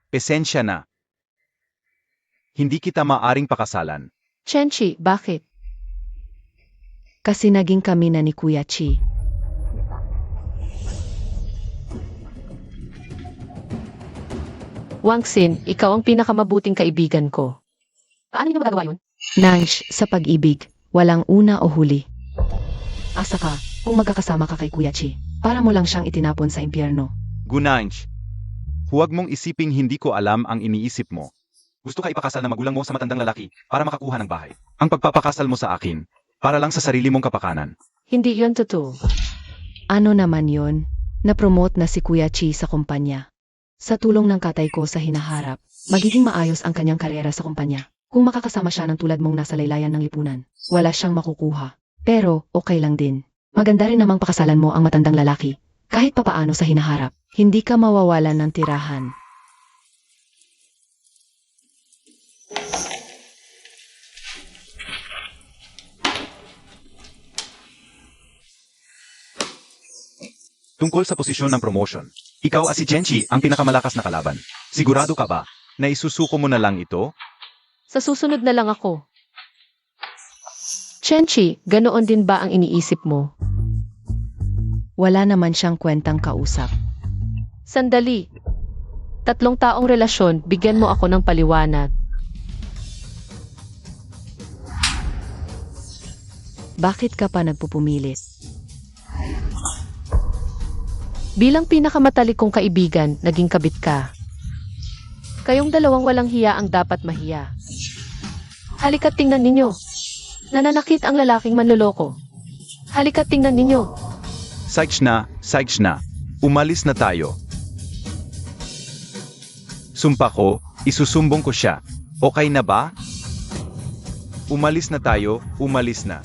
Pasensya na. Hindi kita maaring pakasalan. Chenchi, bakit? Kasi naging kami na ni Kuya Chi. Wangsin, ikaw ang pinakamabuting kaibigan ko. Paano niyo magagawa yun? Nansh, sa pag-ibig, walang una o huli. Asa ka, kung magkakasama ka kay Kuya Chi, para mo lang siyang itinapon sa impyerno. Gunanj, huwag mong isiping hindi ko alam ang iniisip mo. Gusto ka ipakasal na magulang mo sa matandang lalaki para makakuha ng bahay. Ang pagpapakasal mo sa akin, para lang sa sarili mong kapakanan. Hindi yun totoo. Ano naman yon? Na-promote na si Kuya Chi sa kumpanya. Sa tulong ng katay ko sa hinaharap, magiging maayos ang kanyang karyera sa kumpanya. Kung makakasama siya ng tulad mong nasa laylayan ng lipunan, wala siyang makukuha. Pero, okay lang din. Maganda rin namang pakasalan mo ang matandang lalaki. Kahit papaano sa hinaharap, hindi ka mawawalan ng tirahan. Tungkol sa posisyon ng promotion, ikaw at si Chenchi ang pinakamalakas na kalaban. Sigurado ka ba na isusuko mo na lang ito? Sa susunod na lang ako. Chenchi, ganoon din ba ang iniisip mo? Wala naman siyang kwentang kausap. Sandali. 3 taong relasyon, bigyan mo ako ng paliwanag. Bakit ka pa nagpupumilit? Bilang pinakamatalik kong kaibigan, naging kabit ka. Kayong dalawang walang hiya ang dapat mahiya. Halika't tingnan ninyo. Nananakit ang lalaking manloloko. Halika't tingnan ninyo. Sykes na. Umalis na tayo. Sumpa ko, isusumbong ko siya. Okay na ba? Umalis na tayo, umalis na.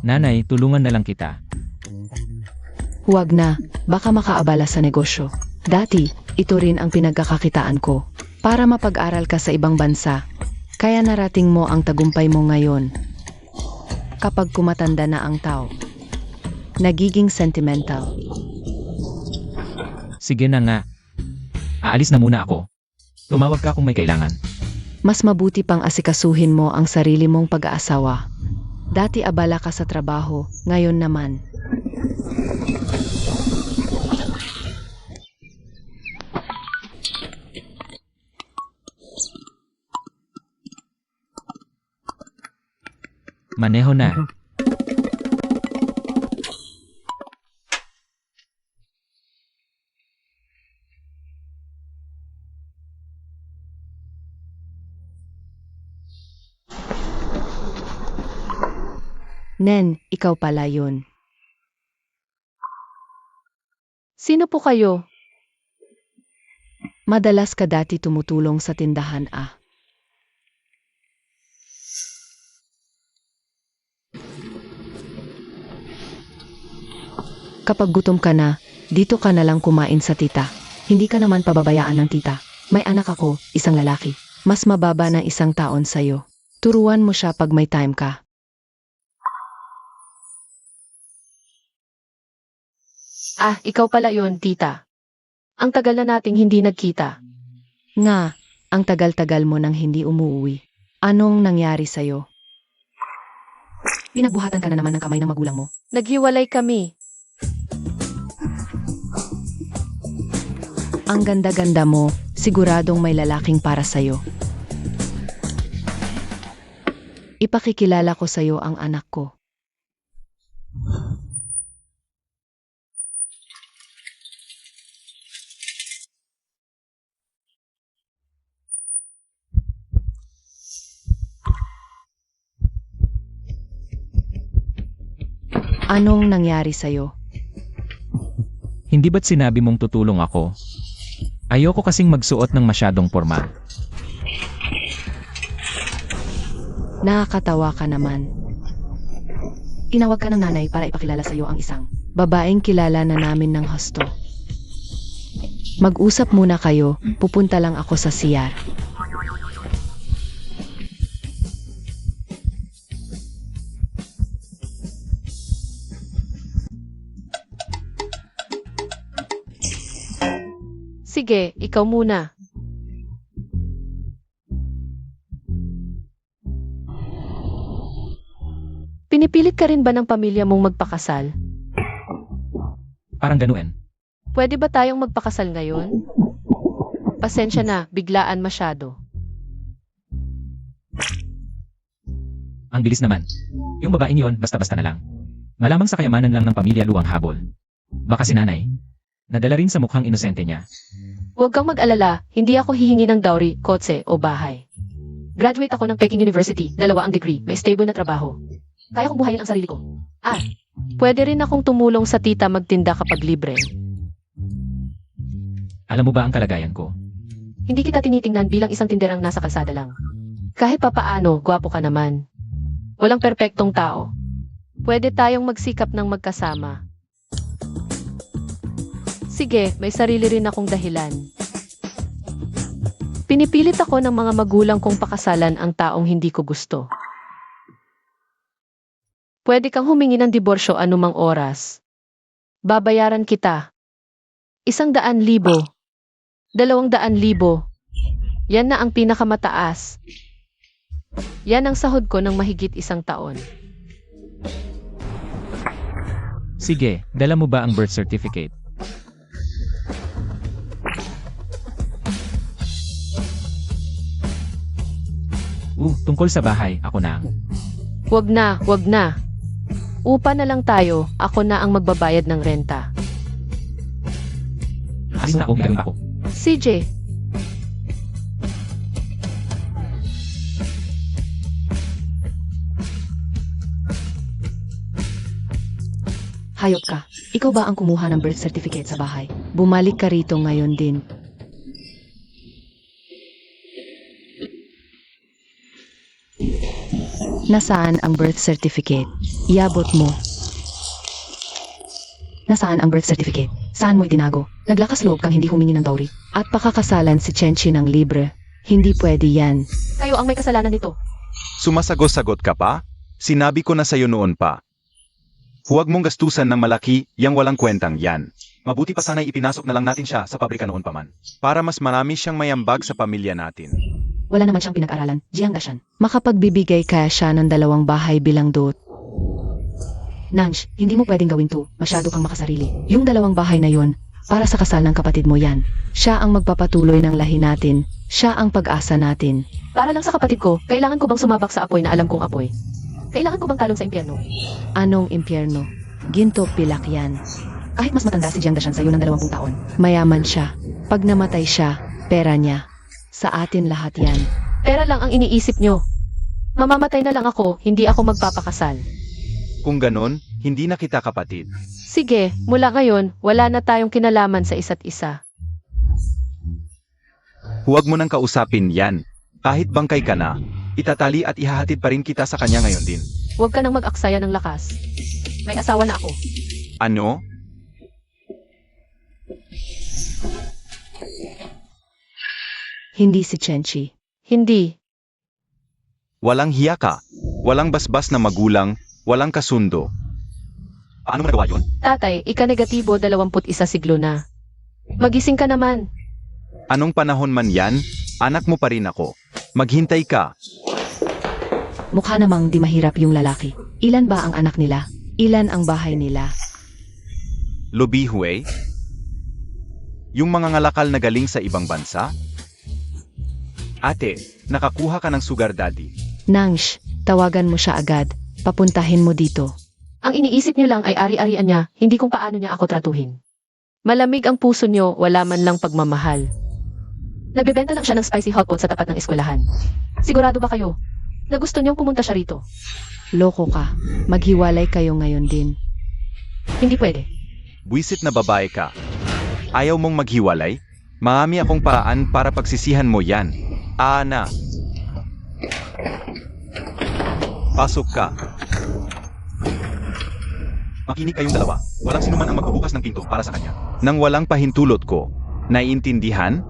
Nanay, tulungan na lang kita. Huwag na, baka makaabala sa negosyo. Dati, ito rin ang pinagkakakitaan ko. Para mapag-aral ka sa ibang bansa, kaya narating mo ang tagumpay mo ngayon. Kapag kumatanda na ang tao, nagiging sentimental. Sige na nga. Aalis na muna ako. Tumawag ka kung may kailangan. Mas mabuti pang asikasuhin mo ang sarili mong pag-aasawa. Dati abala ka sa trabaho, ngayon naman. Maneho na. Nen, ikaw pala yun. Sino po kayo? Madalas ka dati tumutulong sa tindahan ah. Kapag gutom ka na, dito ka na lang kumain sa tita. Hindi ka naman pababayaan ng tita. May anak ako, isang lalaki. Mas mababa ng 1 taon sa'yo. Turuan mo siya pag may time ka. Ah, ikaw pala yon, tita. Ang tagal na nating hindi nagkita. Nga, ang tagal-tagal mo nang hindi umuwi. Anong nangyari sa'yo? Pinagbuhatan ka na naman ng kamay ng magulang mo. Naghiwalay kami. Ang ganda-ganda mo, siguradong may lalaking para sa'yo. Ipakikilala ko sa'yo ang anak ko. Anong nangyari sa'yo? Hindi ba't sinabi mong tutulong ako? Ayoko kasing magsuot ng masyadong formal. Nakakatawa ka naman. Tinawag ka ng nanay para ipakilala sa iyo ang isang babaeng kilala na namin ng husto. Mag-usap muna kayo, pupunta lang ako sa CR. Sige, ikaw muna. Pinipilit ka rin ba ng pamilya mong magpakasal? Parang ganun. Pwede ba tayong magpakasal ngayon? Pasensya na, biglaan masyado. Ang bilis naman. Yung babaeng yon, basta-basta na lang. Malamang sa kayamanan lang ng pamilya luwang habol. Baka si nanay. Nadala rin sa mukhang inosente niya. Huwag kang mag-alala, hindi ako hihingi ng dowry, kotse o bahay. Graduate ako ng Peking University, 2 ang degree, may stable na trabaho. Kaya kong buhayin ang sarili ko. Pwede rin akong tumulong sa tita magtinda kapag libre. Alam mo ba ang kalagayan ko? Hindi kita tinitingnan bilang isang tinderang nasa kalsada lang. Kahit papaano, gwapo ka naman. Walang perpektong tao. Pwede tayong magsikap ng magkasama. Sige, may sarili rin akong dahilan. Pinipilit ako ng mga magulang kong pakasalan ang taong hindi ko gusto. Pwede kang humingi ng diborsyo anumang oras. Babayaran kita. 100,000. 200,000. Yan na ang pinakamataas. Yan ang sahod ko ng mahigit 1 taon. Sige, dala mo ba ang birth certificate? Tungkol sa bahay, ako na. Wag na, wag na. Upa na lang tayo, ako na ang magbabayad ng renta. Alis na ako, gagawin ako. CJ, Hayop ka. Ikaw ba ang kumuha ng birth certificate sa bahay? Bumalik ka rito ngayon din. Nasaan ang birth certificate? Iabot mo. Nasaan ang birth certificate? Saan mo itinago? Naglakas loob kang hindi humingi ng dowry. At pakakasalan si Chenchi ng libre. Hindi pwede yan. kayo ang may kasalanan nito. Sumasagot-sagot ka pa? Sinabi ko na sa'yo noon pa. Huwag mong gastusan ng malaki, yang walang kwentang yan. Mabuti pa sana'y ipinasok na lang natin siya sa pabrika noon pa man. Para mas marami siyang mayambag sa pamilya natin. Wala naman siyang pinag-aralan. Jiang Dashan. Makapagbibigay kaya siya ng 2 bahay bilang dot. Nanj, hindi mo pwedeng gawin to. Masyado kang makasarili. Yung 2 bahay na yon, para sa kasal ng kapatid mo yan. Siya ang magpapatuloy ng lahi natin. Siya ang pag-asa natin. Para lang sa kapatid ko, kailangan ko bang sumabak sa apoy na alam kong apoy? Kailangan ko bang talon sa impyerno? Anong impyerno? Ginto pilak yan. Kahit mas matanda si Jiang Dashan sa'yo ng 20 taon. Mayaman siya. Pag namatay siya, pera niya. Sa atin lahat yan. Pera lang ang iniisip nyo. Mamamatay na lang ako, hindi ako magpapakasal. Kung ganon, hindi na kita kapatid. Sige, mula ngayon, wala na tayong kinalaman sa isa't isa. Huwag mo nang kausapin yan. Kahit bangkay ka na, itatali at ihahatid pa rin kita sa kanya ngayon din. Huwag ka nang mag-aksaya ng lakas. May asawa na ako. Ano? Hindi si Chenchi. Hindi. Walang hiya ka. Walang basbas na magulang, walang kasundo. Paano mo nagawa yun? Tatay, ika-negatibo 21 siglo na. Magising ka naman. Anong panahon man yan, anak mo pa rin ako. Maghintay ka. Mukha namang di mahirap yung lalaki. Ilan ba ang anak nila? Ilan ang bahay nila? Lobihue? Yung mga ngalakal na galing sa ibang bansa? Ate, nakakuha ka ng sugar daddy. Nangsh, tawagan mo siya agad. Papuntahin mo dito. Ang iniisip niyo lang ay ari-arian niya, hindi kung paano niya ako tratuhin. Malamig ang puso niyo, wala man lang pagmamahal. Nagbebenta lang siya ng spicy hot pot sa tapat ng eskwelahan. Sigurado ba kayo na gusto niyong pumunta siya rito? Loko ka. Maghiwalay kayo ngayon din. Hindi pwede. Buisit na babae ka. Ayaw mong maghiwalay? Marami akong paraan para pagsisihan mo yan. Ana. Pasok ka. Makinig kayong dalawa. Walang sinuman ang magbubukas ng pinto para sa kanya. Nang walang pahintulot ko, naiintindihan?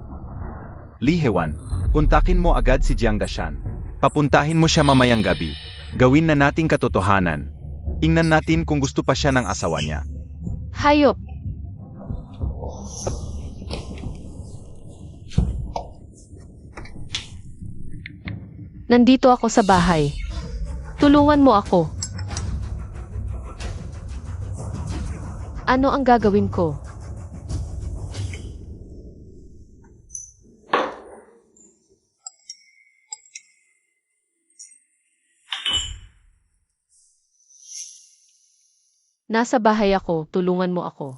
Li Hewan, kontakin mo agad si Jiang Dashan. Papuntahin mo siya mamayang gabi. Gawin na nating katotohanan. Tingnan natin kung gusto pa siya ng asawa niya. Hayop! Nandito ako sa bahay. Tulungan mo ako. Ano ang gagawin ko? Nasa bahay ako, tulungan mo ako.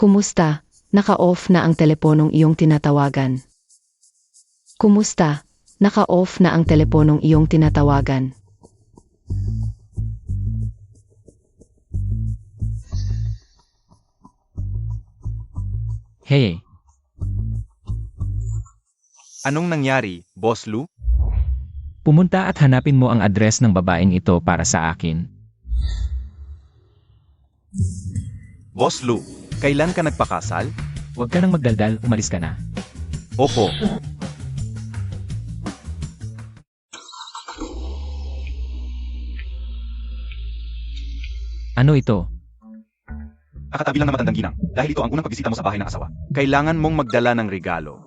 Kumusta? Naka-off na ang teleponong iyong tinatawagan. Kumusta? Naka-off na ang teleponong iyong tinatawagan. Hey, Anong nangyari, Boss Lu? pumunta at hanapin mo ang address ng babaeng ito para sa akin. Boss Lu, kailan ka nagpakasal? Huwag ka nang magdaldal, umalis ka na. Opo. Ano ito? Kakatabi lang na matandang ginang, dahil ito ang unang pagbisita mo sa bahay ng asawa. Kailangan mong magdala ng regalo.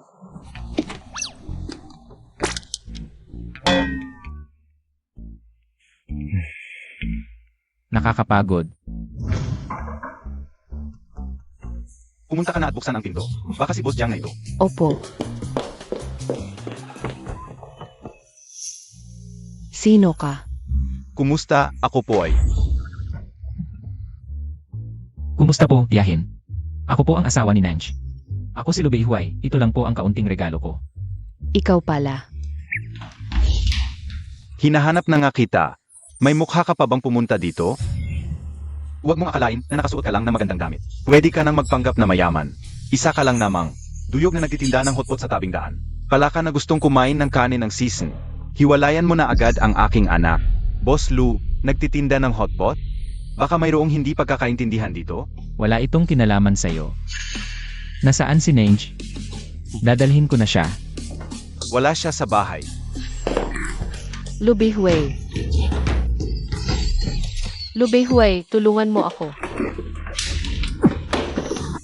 Nakakapagod. Pumunta ka na at buksan ang pinto. Baka si Boss Jiang na ito. Opo. Sino ka? Kumusta? Ako po ay. Kumusta po, tiyahin? Ako po ang asawa ni Nanch. Ako si Lubei Huay, ito lang po ang kaunting regalo ko. Ikaw pala. Hinahanap na nga kita. May mukha ka pa bang pumunta dito? Huwag mong akalain na nakasuot ka lang ng magandang damit. Pwede ka nang magpanggap na mayaman. Isa ka lang namang duyog na nagtitinda ng hotpot sa tabing daan. Pala ka na gustong kumain ng kanin ng season. Hiwalayan mo na agad ang aking anak. Boss Lu, nagtitinda ng hotpot? Baka mayroong hindi pagkakaintindihan dito? Wala itong kinalaman sa'yo. Nasaan si Nanch? Dadalhin ko na siya. Wala siya sa bahay. Lubihway. Lubihway, tulungan mo ako.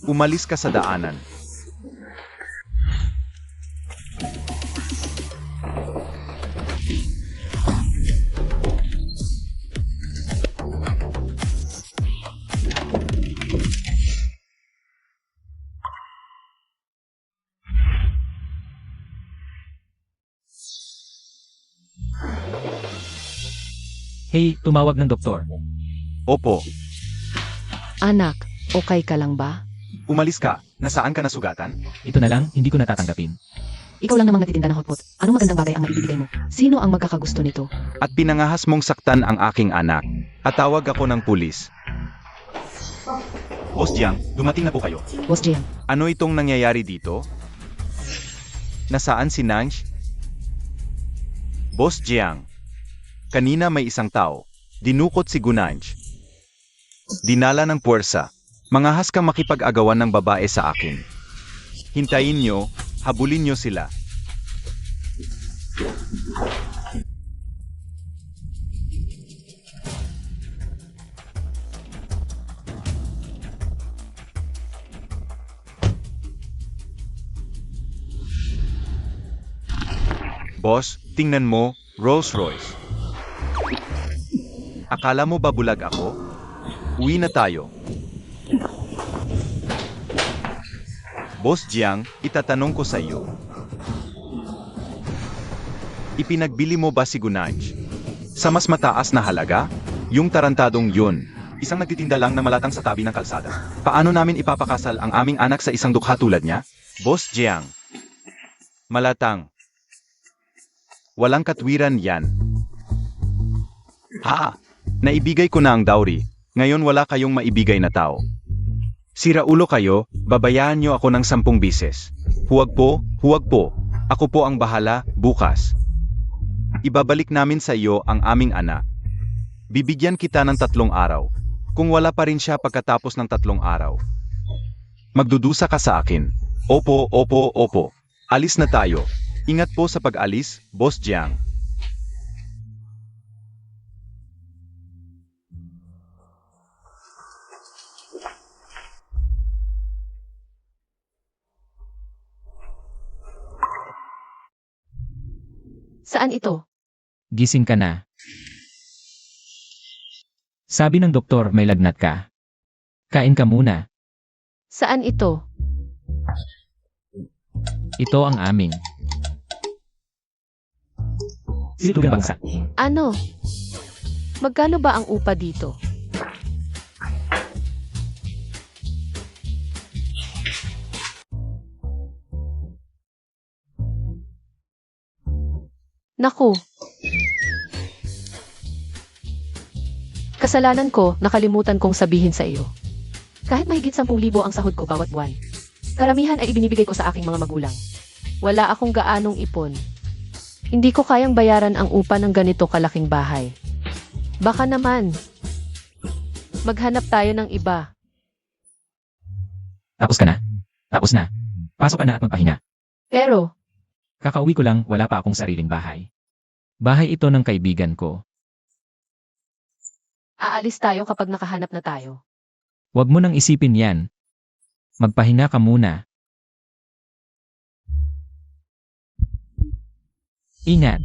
Umalis ka sa daanan. Hey, tumawag ng doktor. Opo, Anak, okay ka lang ba? umalis ka. Nasaan ka nasugatan? Ito na lang, hindi ko natatanggapin. Ikaw lang namang nagtitinda ng hotpot. Anong magandang bagay ang maibibigay mo? Sino ang magkakagusto nito? At pinangahas mong saktan ang aking anak. At tawag ako ng pulis. Boss Jiang, dumating na po kayo. Boss Jiang, Ano itong nangyayari dito? Nasaan si Nanch? Boss Jiang, kanina may isang tao. Dinukot si Gunanch. Dinala ng puwersa. Mangahas kang makipag-agawan ng babae sa akin. Hintayin nyo, habulin nyo sila. Boss, tingnan mo, Rolls Royce. Akala mo ba bulag ako? Uwi na tayo. Boss Jiang, itatanong ko sa iyo. Ipinagbili mo ba si Gunanch? Sa mas mataas na halaga? Yung tarantadong yun. Isang nagtitinda lang na malatang sa tabi ng kalsada. Paano namin ipapakasal ang aming anak sa isang dukha tulad niya? Boss Jiang. Malatang. Walang katwiran yan. Ha! Naibigay ko na ang dowry. Ngayon wala kayong maibigay na tao. Siraulo kayo, babayaan nyo ako ng 10 bises. Huwag po, huwag po. Ako po ang bahala, bukas. Ibabalik namin sa iyo ang aming anak. Bibigyan kita ng 3 araw. Kung wala pa rin siya pagkatapos ng 3 araw, magdudusa ka sa akin. Opo, opo, opo. Alis na tayo. Ingat po sa pag-alis, Boss Jiang. Saan ito? Gising ka na. Sabi ng doktor may lagnat ka. Kain ka muna. Saan ito? Ito ang aming. Silugan bangsa. Ano? Magkano ba ang upa dito? Naku. Kasalanan ko, nakalimutan kong sabihin sa iyo. Kahit mahigit 10,000 ang sahod ko bawat buwan, karamihan ay ibinibigay ko sa aking mga magulang. Wala akong gaanong ipon. Hindi ko kayang bayaran ang upa ng ganito kalaking bahay. Baka naman, maghanap tayo ng iba. Tapos ka na? Tapos na. Pasok ka na at magpahinga. Pero, Kakauwi ko lang, wala pa akong sariling bahay. Bahay ito ng kaibigan ko. aalis tayo kapag nakahanap na tayo. Huwag mo nang isipin yan. Magpahinga ka muna. Ingat.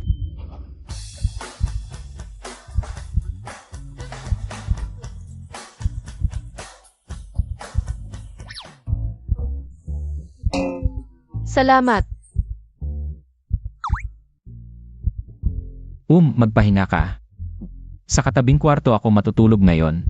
Salamat. Magpahinga ka. Sa katabing kwarto ako matutulog ngayon.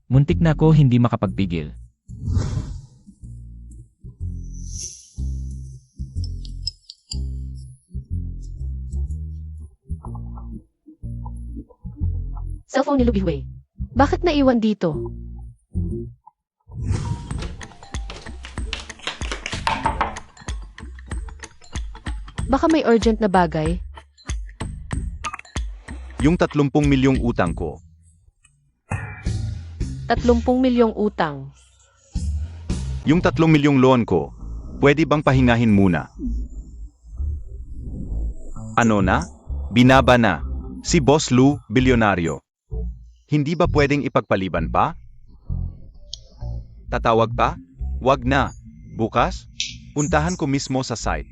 Muntik na ako hindi makapagpigil. Cellphone ni Lubiwei. Bakit naiwan dito? Baka may urgent na bagay. Yung 30 milyong utang ko. 30 milyong utang. Yung 3 milyong loan ko. Pwede bang pahingahin muna? Ano na? Binaba na. Si Boss Lu, bilyonaryo. Hindi ba pwedeng ipagpaliban pa? Tatawag pa? Wag na. Bukas? Puntahan ko mismo sa site.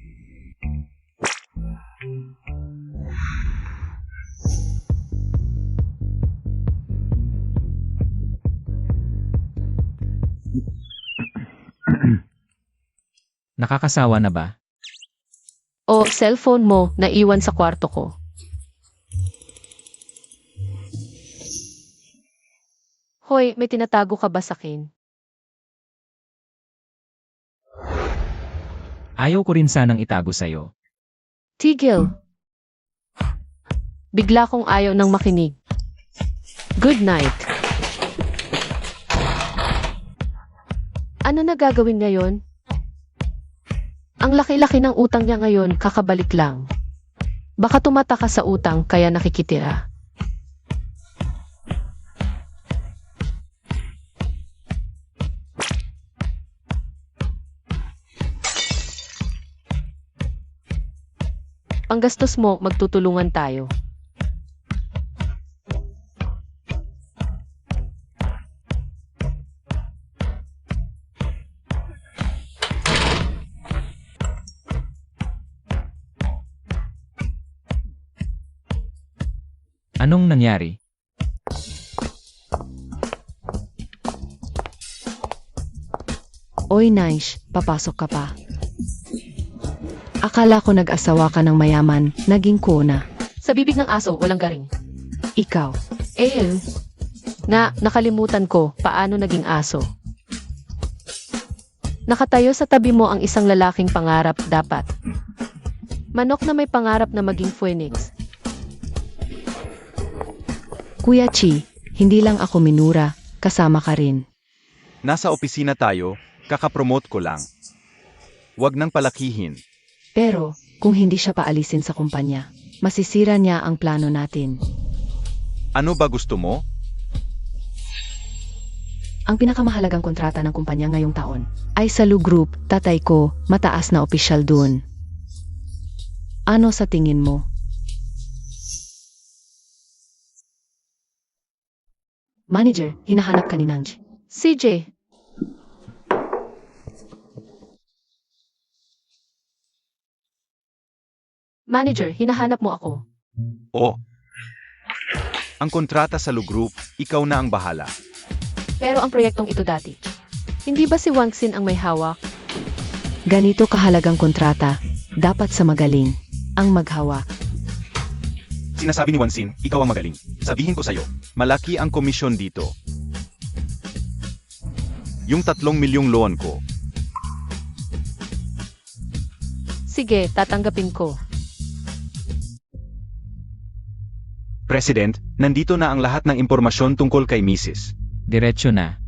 Nakakasawa na ba? O cellphone mo naiwan sa kwarto ko. Hoy, may tinatago ka ba sa akin? Ayaw ko rin sanang itago sa'yo. Tigil. Bigla kong ayaw nang makinig. Good night. Ano na gagawin ngayon? Ang laki-laki ng utang niya ngayon, kakabalik lang. Baka tumata ka sa utang kaya nakikitira. Panggastos mo, magtutulungan tayo. Anong nangyari? Oy Naish, papasok ka pa. Akala ko nag-asawa ka ng mayaman, naging kuna. Sa bibig ng aso, walang garing. Ikaw, Nakalimutan ko paano naging aso. Nakatayo sa tabi mo ang isang lalaking pangarap dapat. Manok na may pangarap na maging phoenix. Kuya Chi, hindi lang ako minura, kasama ka rin. Nasa opisina tayo, kakapromote ko lang. Huwag nang palakihin. Pero, kung hindi siya paalisin sa kumpanya, masisira niya ang plano natin. Ano ba gusto mo? Ang pinakamahalagang kontrata ng kumpanya ngayong taon ay sa Lu Group, tatay ko, mataas na opisyal dun. Ano sa tingin mo? Manager, hinahanap ka ni Nanj. CJ, Manager, hinahanap mo ako. Oo. Ang kontrata sa Lu Group, ikaw na ang bahala. Pero ang proyektong ito dati. Hindi ba si Wang Xin ang may hawak? Ganito kahalagang kontrata, dapat sa magaling ang maghawak. Sinasabi ni Wansin, ikaw ang magaling. Sabihin ko sa'yo, malaki ang komisyon dito. Yung 3 milyong loan ko, Sige, tatanggapin ko. President, nandito na ang lahat ng impormasyon tungkol kay Mrs. Diretso na.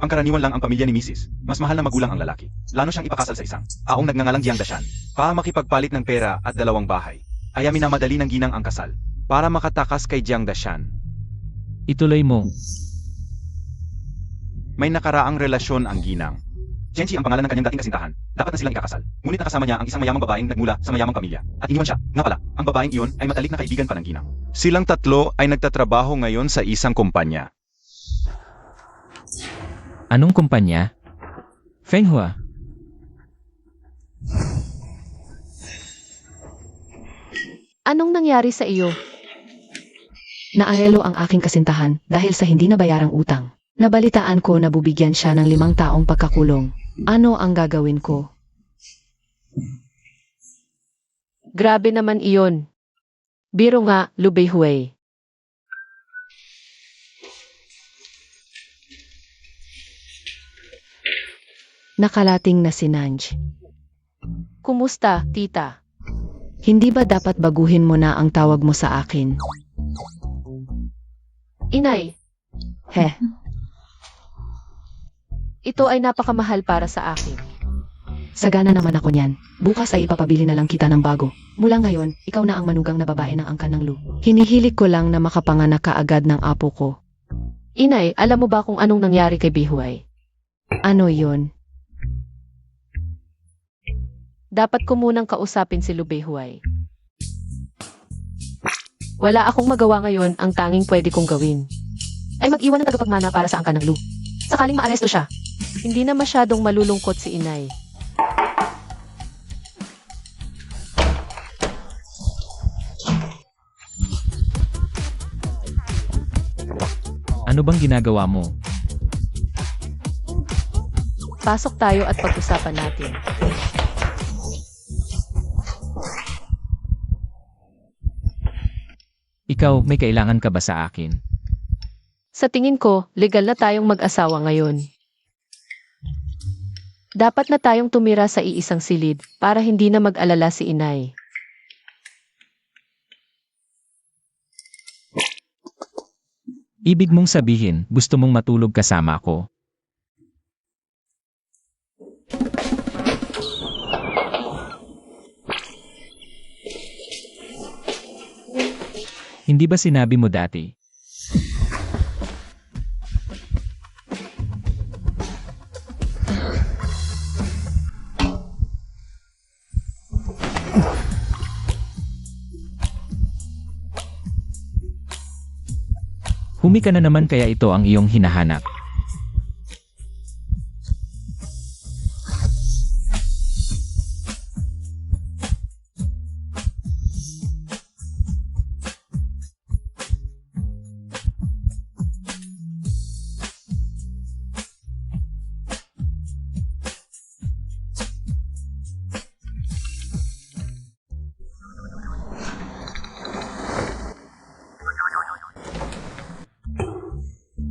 Ang karaniwan lang ang pamilya ni Mrs. Mas mahal na magulang ang lalaki. Plano siyang ipakasal sa isang aong nagngangalang Jiang Dashan. Para makipagpalit ng pera at 2 bahay. Ay minamadali ng ginang ang kasal. Para makatakas kay Jiang Dashan. Ituloy mo. May nakaraang relasyon ang ginang. Chenchi ang pangalan ng kanyang dating kasintahan. Dapat na silang ikakasal. Ngunit nakasama niya ang isang mayamang babaeng nagmula sa mayamang pamilya. At iniwan siya. Nga pala, ang babaeng iyon ay matalik na kaibigan pa ng ginang. Silang 3 ay nagtatrabaho ngayon sa isang kumpanya. Anong kumpanya? Fenghua. Anong nangyari sa iyo? Naarelo ang aking kasintahan dahil sa hindi nabayarang utang. Nabalitaan ko na bubigyan siya ng 5 taong pagkakulong. Ano ang gagawin ko? Grabe naman iyon. Biro nga, Lu Beihui. Nakalating na si Nanj. Kumusta, tita? Hindi ba dapat baguhin mo na ang tawag mo sa akin? Inay, Heh, ito ay napakamahal para sa akin. sagana naman ako niyan. Bukas ay ipapabili na lang kita ng bago. Mula ngayon, ikaw na ang manugang na babae ng angkan ng Lu. Hinihilig ko lang na makapanganak kaagad ng apo ko. Inay, alam mo ba kung anong nangyari kay Beihui? Ano yon? Dapat ko munang kausapin si Lu Beihui. Wala akong magawa ngayon, ang tanging pwede kong gawin ay mag-iwan ng tagapagmana para sa angkan ng Lu. Sakaling maaresto siya. Hindi na masyadong malulungkot si inay. Ano bang ginagawa mo? Pasok tayo at pag-usapan natin. Ikaw, may kailangan ka ba sa akin? Sa tingin ko, legal na tayong mag-asawa ngayon. Dapat na tayong tumira sa iisang silid para hindi na mag-alala si inay. Ibig mong sabihin, gusto mong matulog kasama ko? Hindi ba sinabi mo dati? Humi ka na naman kaya ito ang iyong hinahanap.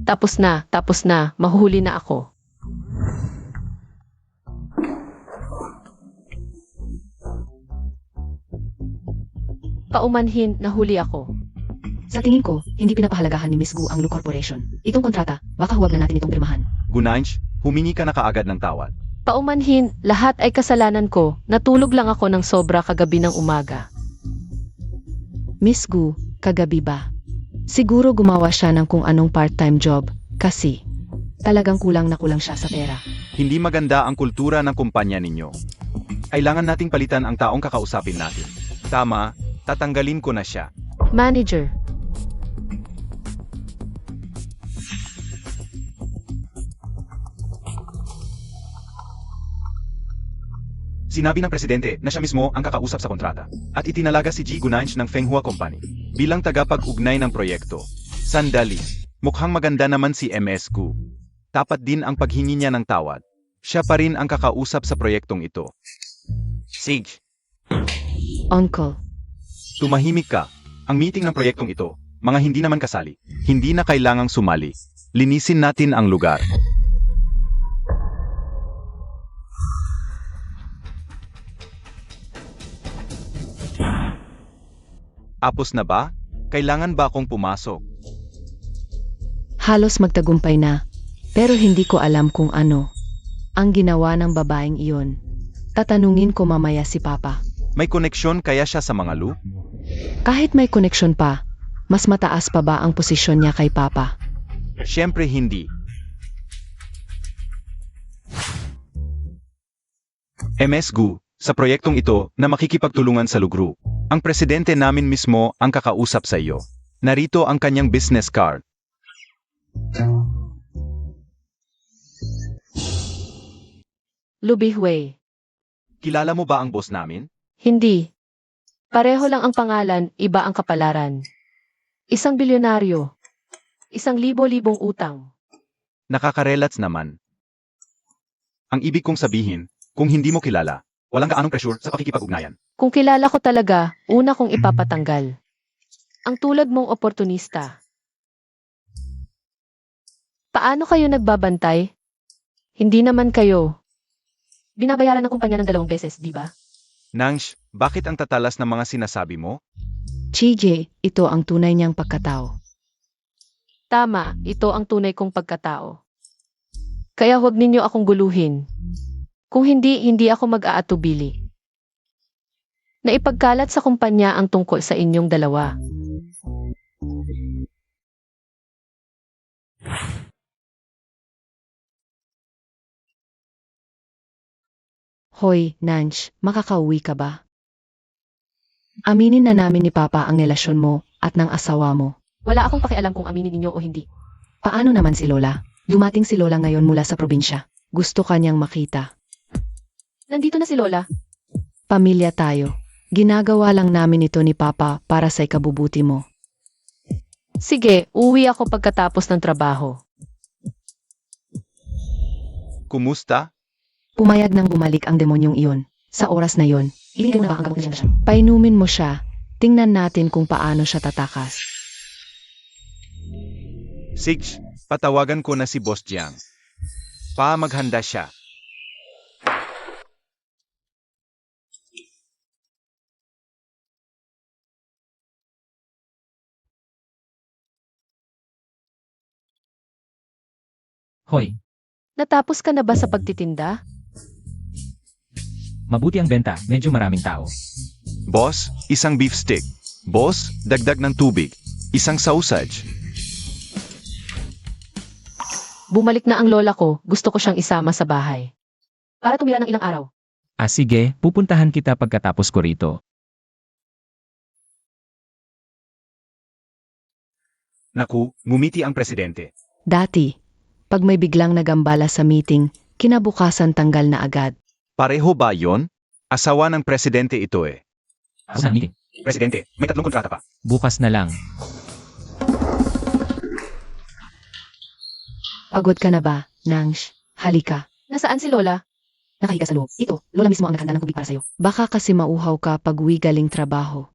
Tapos na, mahuhuli na ako. Paumanhin, nahuli ako. Sa tingin ko, hindi pinapahalagahan ni Miss Gu ang Lu Corporation. Itong kontrata, baka huwag na natin itong pirmahan. Gunanj, humingi ka na kaagad ng tawad. Paumanhin, lahat ay kasalanan ko. Natulog lang ako ng sobra kagabi ng umaga. Miss Gu, kagabi ba? Siguro gumawa siya ng kung anong part-time job, kasi talagang kulang na kulang siya sa pera. Hindi maganda ang kultura ng kumpanya ninyo. Kailangan nating palitan ang taong kakausapin natin. Tama, tatanggalin ko na siya. Manager, Sinabi ng presidente na siya mismo ang kakausap sa kontrata at itinalaga si G. Gunanj ng Fenghua Company bilang tagapag-ugnay ng proyekto. Sandali, mukhang maganda naman si MS Gu. Tapat din ang paghingi niya ng tawad. Siya pa rin ang kakausap sa proyektong ito. Sige, Uncle, tumahimik ka. Ang meeting ng proyektong ito, mga hindi naman kasali, hindi na kailangang sumali. Linisin natin ang lugar. Apos na ba? Kailangan ba akong pumasok? halos magtagumpay na, pero hindi ko alam kung ano ang ginawa ng babaeng iyon. Tatanungin ko mamaya si Papa. May koneksyon kaya siya sa mga Lu? Kahit may koneksyon pa, mas mataas pa ba ang posisyon niya kay Papa? Siyempre hindi. MS Gu, sa proyektong ito na makikipagtulungan sa Lu Group, ang presidente namin mismo ang kakausap sa iyo. Narito ang kanyang business card. Lubihwei. Kilala mo ba ang boss namin? Hindi. Pareho lang ang pangalan, iba ang kapalaran. Isang bilyonaryo. 1,000,000 utang. Nakaka-relats naman. Ang ibig kong sabihin, kung hindi mo kilala, walang kaanong pressure sa pakikipag-ugnayan. Kung kilala ko talaga, una kong ipapatanggal. Ang tulad mong oportunista. Paano kayo nagbabantay? Hindi naman kayo. Binabayaran ng kumpanya ng 2 beses, di ba? Nangsh, bakit ang tatalas ng mga sinasabi mo? CJ, ito ang tunay niyang pagkatao. Tama, ito ang tunay kong pagkatao. Kaya huwag ninyo akong guluhin. Kung hindi, hindi ako mag-aatubili. Naipagkalat sa kumpanya ang tungkol sa inyong dalawa. Hoy, Nanch, makakauwi ka ba? Aminin na namin ni Papa ang relasyon mo at ng asawa mo. Wala akong pakialam kung aminin ninyo o hindi. Paano naman si Lola? Dumating si Lola ngayon mula sa probinsya. Gusto kanyang makita. Nandito na si Lola. Pamilya tayo. Ginagawa lang namin ito ni Papa para sa ikabubuti mo. Sige, uwi ako pagkatapos ng trabaho. Kumusta? Pumayag nang bumalik ang demonyong iyon. Sa oras na yon, ibigay mo na ba ang gamot niya? Painumin mo siya. Tingnan natin kung paano siya tatakas. Sige, patawagan ko na si Boss Jiang. Maghanda siya. Hoy, Natapos ka na ba sa pagtitinda? mabuti ang benta, medyo maraming tao. Boss, isang beef stick. Boss, dagdag ng tubig. Isang sausage. Bumalik na ang lola ko, gusto ko siyang isama sa bahay. Para tumira ng ilang araw. Ah sige, pupuntahan kita pagkatapos ko rito. Naku, ngumiti ang presidente. Dati, pag may biglang nagambala sa meeting, kinabukasan tanggal na agad. Pareho ba yon? Asawa ng presidente ito eh. Saan meeting? Presidente, may 3 kontrata pa. Bukas na lang. Pagod ka na ba, Nangsh? Halika. Nasaan si Lola? Nakahiga sa loob. Ito, Lola mismo ang naghanda ng tubig para sa'yo. Baka kasi mauhaw ka pag uwi galing trabaho.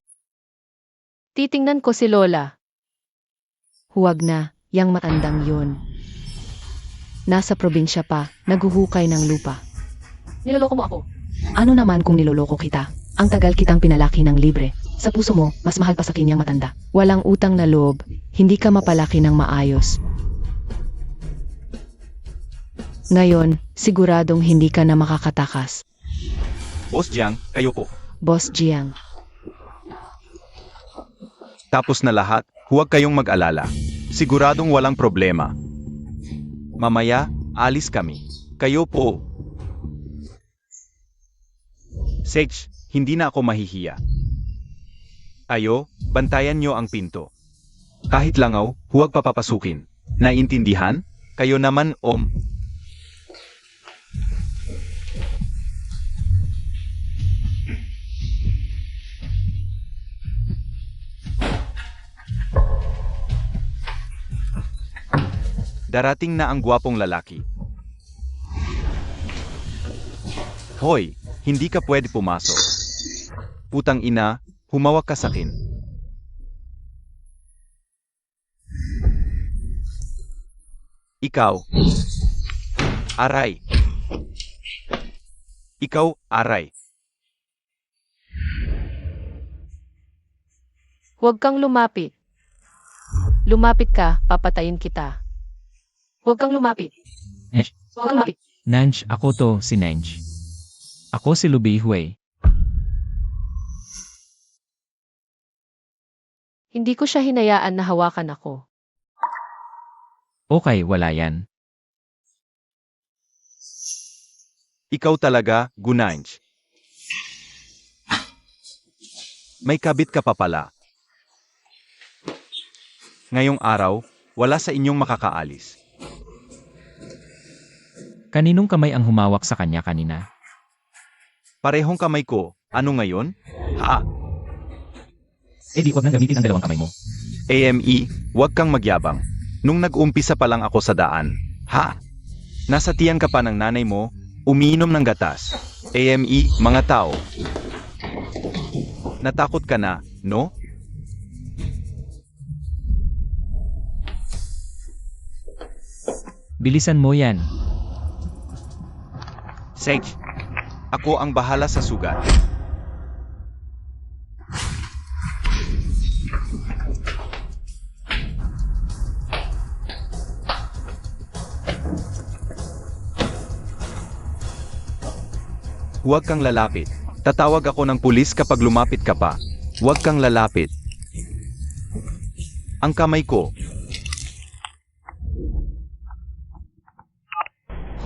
Titingnan ko si Lola. Huwag na, yang matandang yon. Nasa probinsya pa, naghuhukay ng lupa. Niloloko mo ako. Ano naman kung niloloko kita? Ang tagal kitang pinalaki ng libre. Sa puso mo, mas mahal pa sa kanyang matanda. Walang utang na loob, hindi ka mapalaki ng maayos. Ngayon, siguradong hindi ka na makakatakas. Boss Jiang, kayo po. Boss Jiang. Tapos na lahat, huwag kayong mag-alala. Siguradong walang problema. Mamaya, alis kami. Kayo po. Sage, hindi na ako mahihiya. Ayo, bantayan nyo ang pinto. Kahit langaw, huwag papapasukin. Naintindihan? Kayo naman, Om. Darating na ang gwapong lalaki. Hoy, hindi ka pwede pumasok. Putang ina, humawak ka sakin. Ikaw. Aray. Ikaw, aray. Huwag kang lumapit. Lumapit ka, papatayin kita. Huwag kang lumapit. Eh, Huwag kang lumapit. Nanj, ako to, si Nanj. Ako si Lubi Hui. Hindi ko siya hinayaan na hawakan ako. Okay, wala yan. Ikaw talaga, Gunanj. May kabit ka pa pala. Ngayong araw, wala sa inyong makakaalis. Kaninong kamay ang humawak sa kanya kanina? Parehong kamay ko. Ano ngayon? Ha? Eh di, wag nang gamitin ang dalawang kamay mo. AME, huwag kang magyabang. Nung nag-umpisa pa lang ako sa daan. Ha? Nasa tiyan ka pa ng nanay mo, umiinom ng gatas. AME, mga tao. Natakot ka na, no? Bilisan mo yan. Sage, ako ang bahala sa sugat. Huwag kang lalapit. Tatawag ako ng pulis kapag lumapit ka pa. Huwag kang lalapit. Ang kamay ko.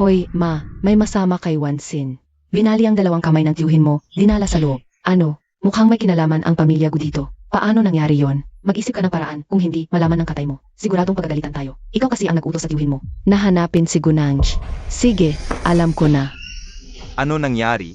Hoy, ma, may masama kay Wansin. Binali ang dalawang kamay ng tiyuhin mo, dinala sa loob. Ano, mukhang may kinalaman ang pamilya ko dito. Paano nangyari yon? Mag-isip ka ng paraan, kung hindi, malaman ng katay mo. Siguradong pagagalitan tayo. Ikaw kasi ang nag-utos sa tiyuhin mo. Nahanapin si Gunanj. Sige, alam ko na. Ano nangyari?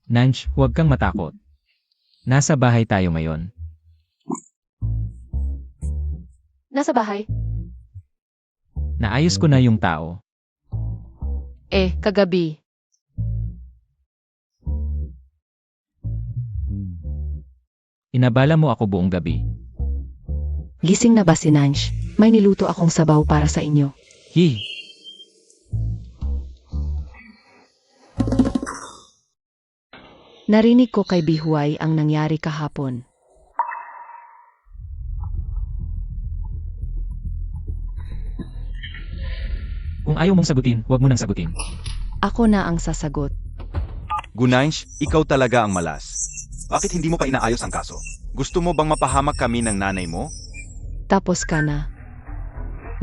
Nanj, huwag kang matakot. Nasa bahay tayo ngayon. Nasa bahay? Naayos ko na yung tao. Kagabi. Inabala mo ako buong gabi. Gising na ba si Nanj? May niluto akong sabaw para sa inyo. Hi! Narinig ko kay Bihuay ang nangyari kahapon. Kung ayaw mong sagutin, huwag mo nang sagutin. Ako na ang sasagot. Gunanj, ikaw talaga ang malas. Bakit hindi mo pa inaayos ang kaso? Gusto mo bang mapahamak kami ng nanay mo? Tapos ka na.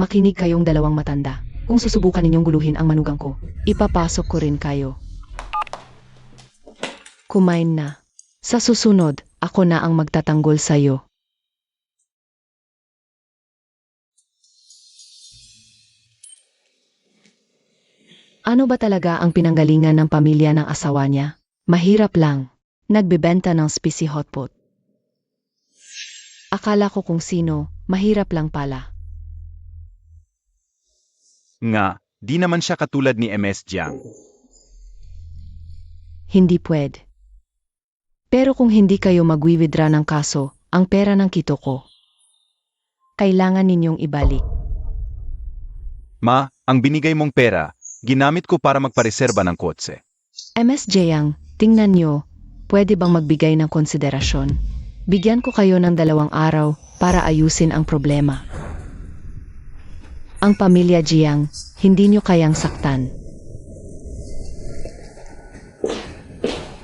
Makinig kayong dalawang matanda. Kung susubukan ninyong guluhin ang manugang ko, ipapasok ko rin kayo. Kumain na. Sa susunod, ako na ang magtatanggol sa'yo. Ano ba talaga ang pinanggalingan ng pamilya ng asawa niya? Mahirap lang. Nagbebenta ng spicy hotpot. Akala ko kung sino, mahirap lang pala. Nga, di naman siya katulad ni MS Jiang. Hindi pwede. Pero kung hindi kayo magwi-withdraw ng kaso, ang pera ng kito ko, kailangan ninyong ibalik. Ma, ang binigay mong pera, ginamit ko para magpareserba ng kotse. MS Jiang, tingnan nyo, pwede bang magbigay ng konsiderasyon? Bigyan ko kayo ng 2 araw para ayusin ang problema. Ang pamilya Jiang, hindi nyo kayang saktan.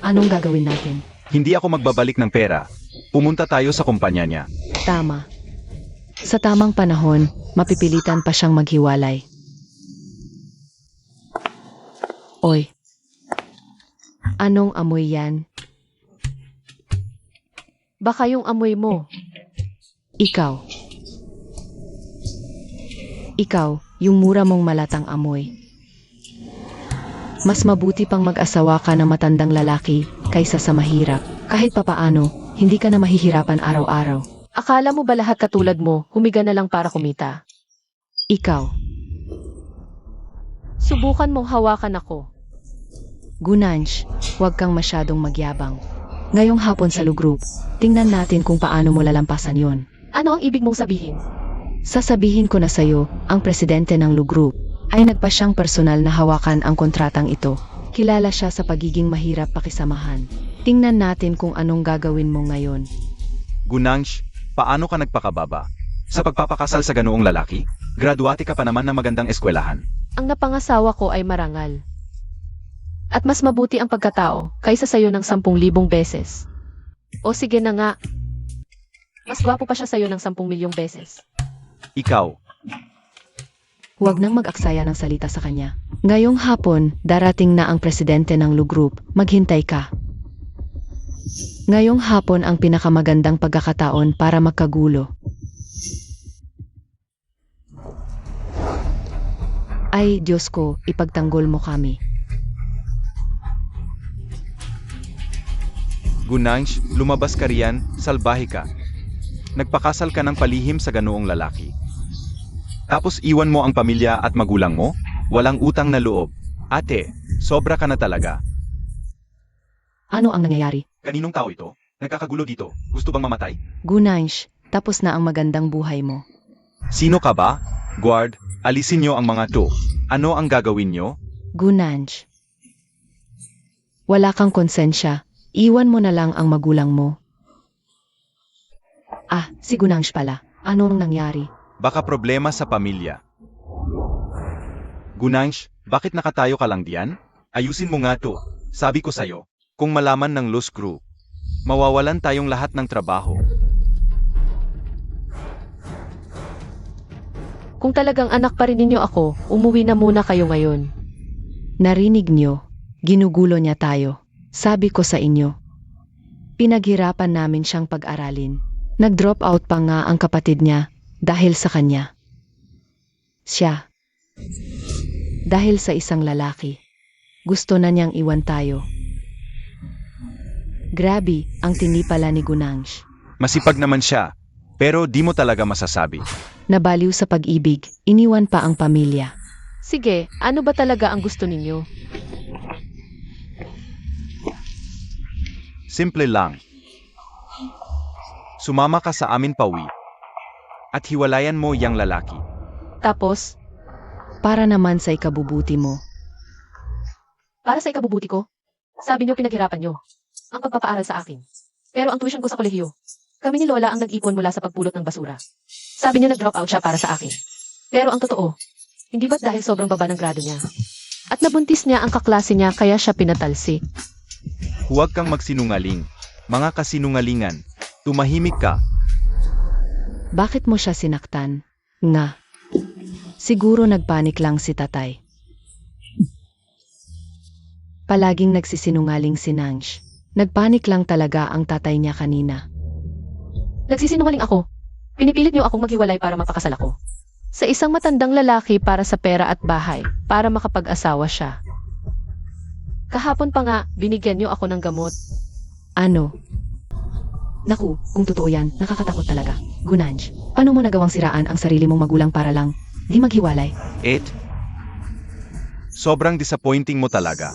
Anong gagawin natin? Hindi ako magbabalik ng pera. Pumunta tayo sa kumpanya niya. Tama. Sa tamang panahon, mapipilitan pa siyang maghiwalay. Oy. Anong amoy yan? Baka yung amoy mo. Ikaw. Ikaw, yung mura mong malatang amoy. Mas mabuti pang mag-asawa ka ng matandang lalaki kaysa sa mahirap. Kahit papaano, hindi ka na mahihirapan araw-araw. Akala mo ba lahat katulad mo, humiga na lang para kumita? Ikaw, Subukan mong hawakan ako. Gunanj, huwag kang masyadong magyabang. Ngayong hapon sa Lugroup, tingnan natin kung paano mo lalampasan yon. Ano ang ibig mong sabihin? Sasabihin ko na sa'yo, ang presidente ng Lugroup ay nagpa siyang personal na hawakan ang kontratang ito. Kilala siya sa pagiging mahirap pakisamahan. Tingnan natin kung anong gagawin mo ngayon. Gunanj, paano ka nagpakababa? Sa pagpapakasal sa ganoong lalaki? Graduate ka pa naman ng magandang eskwelahan. Ang napangasawa ko ay marangal. At mas mabuti ang pagkatao kaysa sa'yo ng 10,000 beses. O sige na nga. Mas gwapo pa siya sa'yo ng 10 milyong beses. Ikaw, Huwag nang mag-aksaya ng salita sa kanya. Ngayong hapon, darating na ang presidente ng Lugroup. Maghintay ka. Ngayong hapon ang pinakamagandang pagkakataon para magkagulo. Ay, Diyos ko, ipagtanggol mo kami. Gunanj, lumabas ka riyan, salbahe ka. Nagpakasal ka ng palihim sa ganoong lalaki. Tapos iwan mo ang pamilya at magulang mo? Walang utang na loob. Ate, sobra ka na talaga. Ano ang nangyayari? Kaninong tao ito? Nagkakagulo dito. Gusto bang mamatay? Gunanj, tapos na ang magandang buhay mo. Sino ka ba? Guard, alisin niyo ang mga to. Ano ang gagawin niyo? Gunanj. Wala kang konsensya. Iwan mo na lang ang magulang mo. Ah, si Gunanj pala. Anong nangyari? Baka problema sa pamilya. Gunanj, bakit nakatayo ka lang diyan? Ayusin mo nga to. Sabi ko sa'yo, kung malaman ng Loose Group, mawawalan tayong lahat ng trabaho. Kung talagang anak pa rin ninyo ako, umuwi na muna kayo ngayon. Narinig nyo, ginugulo niya tayo. Sabi ko sa inyo, pinaghirapan namin siyang pag-aralin. Nag-drop out pa nga ang kapatid niya dahil sa kanya. Siya, dahil sa isang lalaki, gusto na niyang iwan tayo. Grabe, ang tindi pala ni Gunanj. Masipag naman siya, pero di mo talaga masasabi. Nabaliw sa pag-ibig, iniwan pa ang pamilya. Sige, ano ba talaga ang gusto ninyo? Simple lang. Sumama ka sa amin pauwi. At hiwalayan mo yang lalaki. Tapos, Para naman sa ikabubuti mo. para sa ikabubuti ko, sabi niyo pinaghirapan niyo ang pagpapaaral sa akin. Pero ang tuition ko sa kolehiyo, kami ni Lola ang nag-ipon mula sa pagpulot ng basura. Sabi niyo nag-drop out siya para sa akin. Pero ang totoo, hindi ba't dahil sobrang baba ng grado niya? At nabuntis niya ang kaklase niya kaya siya pinatalsik. Huwag kang magsinungaling. Mga kasinungalingan. Tumahimik ka. Bakit mo siya sinaktan? Nga. Siguro nagpanik lang si tatay. Palaging nagsisinungaling si Nanj. Nagpanik lang talaga ang tatay niya kanina. Nagsisinungaling ako. Pinipilit niyo akong maghiwalay para mapakasal ako. Sa isang matandang lalaki para sa pera at bahay, para makapag-asawa siya. Kahapon pa nga, binigyan niyo ako ng gamot. Ano? Naku, kung totoo yan, nakakatakot talaga. Gunanj, paano mo nagawang siraan ang sarili mong magulang para lang di maghiwalay? Sobrang disappointing mo talaga.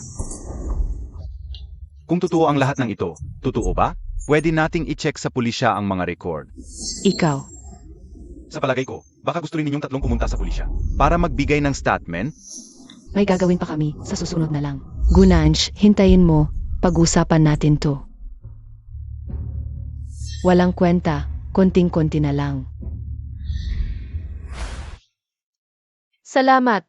Kung totoo ang lahat ng ito, totoo ba? Pwede nating i-check sa pulisya ang mga record. Ikaw, Sa palagay ko, baka gusto rin ninyong tatlong pumunta sa pulisya para magbigay ng statement. may gagawin pa kami sa susunod na lang. Gunanj, hintayin mo, pag-usapan natin to. Walang kwenta, konting-konti na lang. Salamat,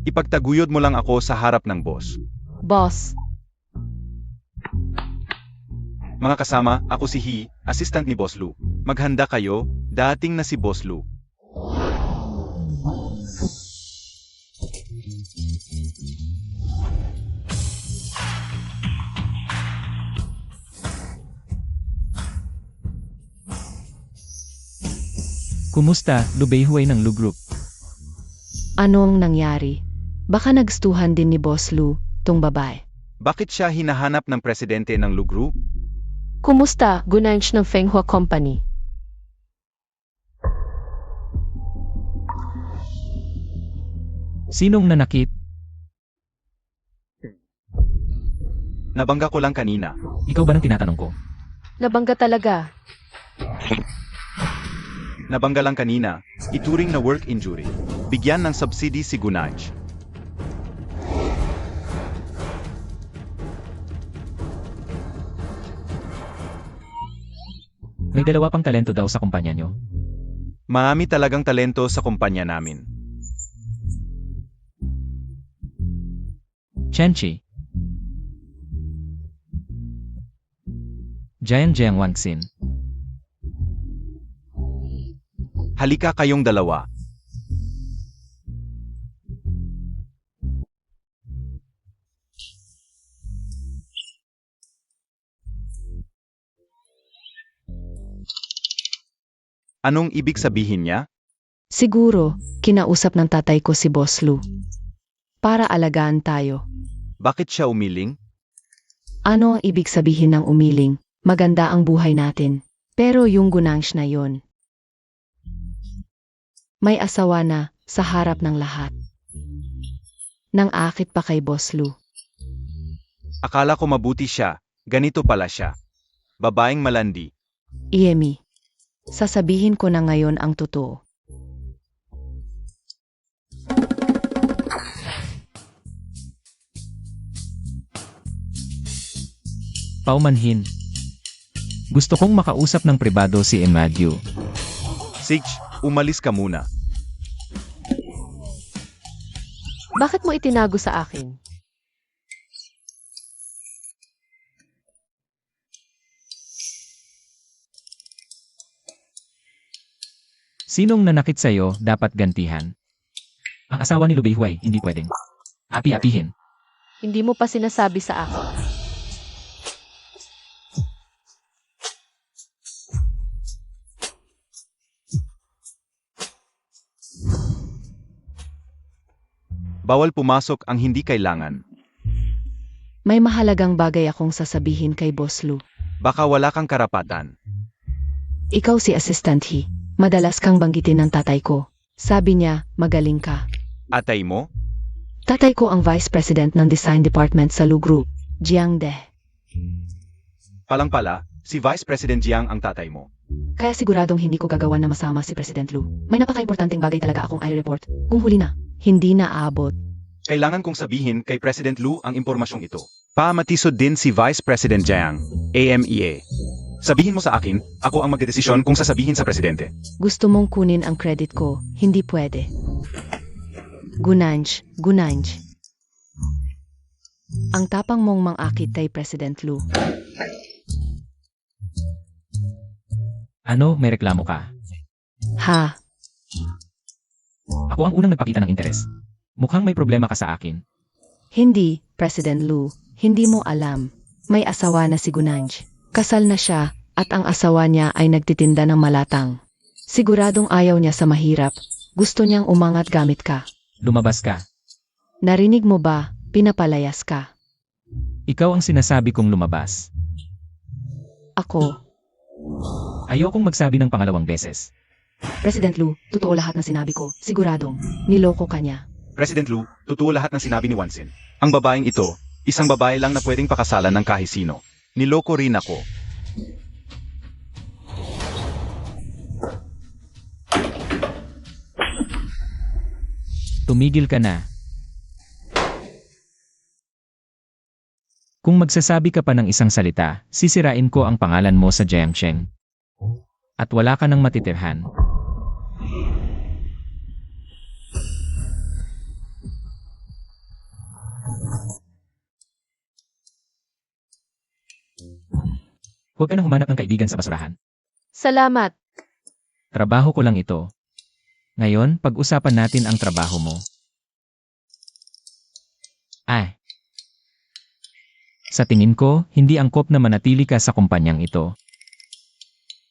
Ipagtaguyod mo lang ako sa harap ng boss. boss. Mga kasama, ako si Hee, assistant ni Boss Lou. Maghanda kayo, dating na si Boss Lou. Kumusta, Lubeihuay ng Lu Group? Anong nangyari? Baka nagstuhan din ni Boss Lou, tong babae. Bakit siya hinahanap ng presidente ng Lou Group? Kumusta, Gunanj ng Fenghua Company? Sinong nanakit? Nabangga ko lang kanina. Ikaw ba nang tinatanong ko? Nabangga talaga. Nabangga lang kanina, ituring na work injury. Bigyan ng subsidy si Gunaj. May dalawa pang talento daw sa kumpanya nyo. Marami talagang talento sa kumpanya namin. Chenchi. Jiang Wangxin. Halika kayong dalawa. Anong ibig sabihin niya? Siguro, kinausap ng tatay ko si Boss Lou. Para alagaan tayo. Bakit siya umiling? Ano ang ibig sabihin ng umiling? Maganda ang buhay natin. Pero yung Gunanj na yon, may asawa na sa harap ng lahat. Nang akit pa kay Boss Lou. Akala ko mabuti siya, ganito pala siya. Babaeng malandi. Iemi, sasabihin ko na ngayon ang totoo. Paumanhin. Gusto kong makausap ng pribado si Emadyu. Sige, umalis ka muna. Bakit mo itinago sa akin? Sinong nanakit sa'yo dapat gantihan? Ang asawa ni Lubeihuay, hindi pwedeng. Api-apihin. Hindi mo pa sinasabi sa akin. Bawal pumasok ang hindi kailangan. May mahalagang bagay akong sasabihin kay Boss Lou. Baka wala kang karapatan. Ikaw si Assistant He. Madalas kang banggitin ng tatay ko. Sabi niya, magaling ka. Atay mo? Tatay ko ang Vice President ng Design Department sa Lu Group, Jiang De. Palang pala, si Vice President Jiang ang tatay mo. Kaya siguradong hindi ko gagawan na masama si President Lu. May napaka-importanting bagay talaga akong i-report. Kung huli na, hindi na aabot. Kailangan kong sabihin kay President Lu ang impormasyong ito. Pamatisod din si Vice President Jiang, AMEA. Sabihin mo sa akin, ako ang magdedesisyon kung sasabihin sa presidente. Gusto mong kunin ang credit ko, hindi pwede. Gunanj. Ang tapang mong mangakit kay President Lu. Ano, may reklamo ka? Ha? Ako ang unang nagpakita ng interes. Mukhang may problema ka sa akin. Hindi, President Lu. Hindi mo alam. May asawa na si Gunanj. Kasal na siya, at ang asawa niya ay nagtitinda ng malatang. Siguradong ayaw niya sa mahirap, Gusto niyang umangat gamit ka. Lumabas ka. Narinig mo ba? Pinapalayas ka. Ikaw ang sinasabi kong lumabas. Ako, Ayokong magsabi ng pangalawang beses. President Lu, totoo lahat ng sinabi ko. Siguradong, niloko ka niya. President Lu, totoo lahat ng sinabi ni Wansin. Ang babaeng ito, isang babae lang na pwedeng pakasalan ng kahit sino. Niloko rin ako. Tumigil ka na. Kung magsasabi ka pa ng isang salita, sisirain ko ang pangalan mo sa Jiangsheng. At wala ka nang matitirhan. Huwag ka na humanap ng kaibigan sa basurahan. Salamat. Trabaho ko lang ito. Ngayon, pag-usapan natin ang trabaho mo. Ay. Sa tingin ko, hindi angkop na manatili ka sa kumpanyang ito.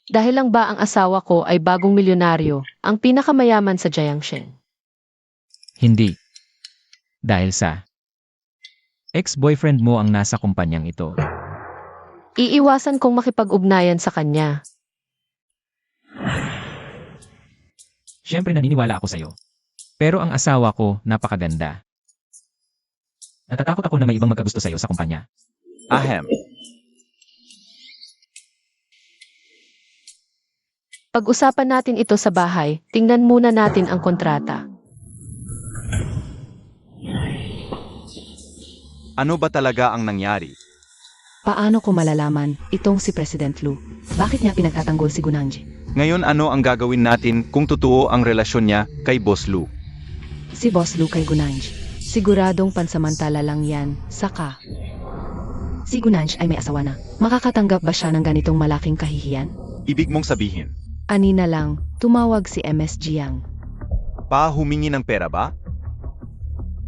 Dahil lang ba ang asawa ko ay bagong milyonaryo, ang pinakamayaman sa Jiangsheng? Hindi. Dahil sa ex-boyfriend mo ang nasa kumpanyang ito. Iiwasan kong makipag-ugnayan sa kanya. Siyempre naniniwala ako sa'yo. Pero ang asawa ko, napakaganda. Natatakot ako na may ibang magkagusto sa'yo sa kumpanya. Ahem. Pag-usapan natin ito sa bahay, tingnan muna natin ang kontrata. Ano ba talaga ang nangyari? Paano ko malalaman itong si President Lu? Bakit niya pinagtatanggol si Gunanji? Ngayon ano ang gagawin natin kung totoo ang relasyon niya kay Boss Lu? Si Boss Lu kay Gunanji. Siguradong pansamantala lang yan, saka. Si Gunanji ay may asawa na. Makakatanggap ba siya ng ganitong malaking kahihiyan? Ibig mong sabihin, Anina lang, tumawag si MS Jiang. humingi ng pera ba?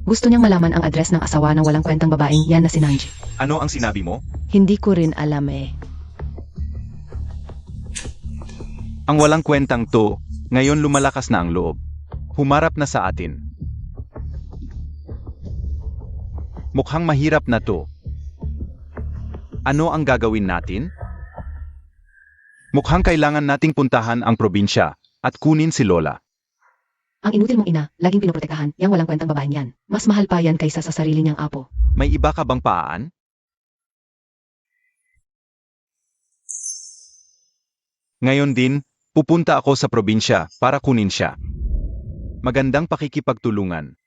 Gusto niyang malaman ang address ng asawa ng walang kwentang babaeng yan na si Nanji. Ano ang sinabi mo? Hindi ko rin alam eh. Ang walang kwentang to, ngayon lumalakas na ang loob. Humarap na sa atin. Mukhang mahirap na to. Ano ang gagawin natin? Mukhang kailangan nating puntahan ang probinsya at kunin si Lola. Ang inutil mong ina, laging pinoprotektahan, yang walang kwentang babaeng yan. Mas mahal pa yan kaysa sa sarili niyang apo. May iba ka bang paan? Ngayon din, pupunta ako sa probinsya para kunin siya. Magandang pakikipagtulungan.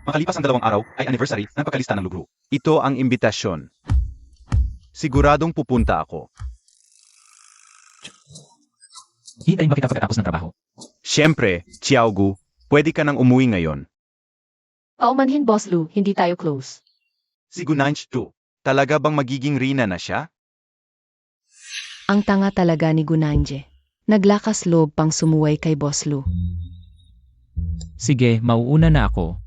Makalipas ang 2 araw ay anniversary ng pagkalista ng lugro. Ito ang imbitasyon. Siguradong pupunta ako. Hintayin ba kita pagkatapos ng trabaho? Siyempre, Xiaogu, pwede ka nang umuwi ngayon. Paumanhin, Boss Lu, hindi tayo close. Si Gunanj 2, talaga bang magiging rina na siya? Ang tanga talaga ni Gunanje. Naglakas loob pang sumuway kay Boss Lu. Sige, mauuna na ako.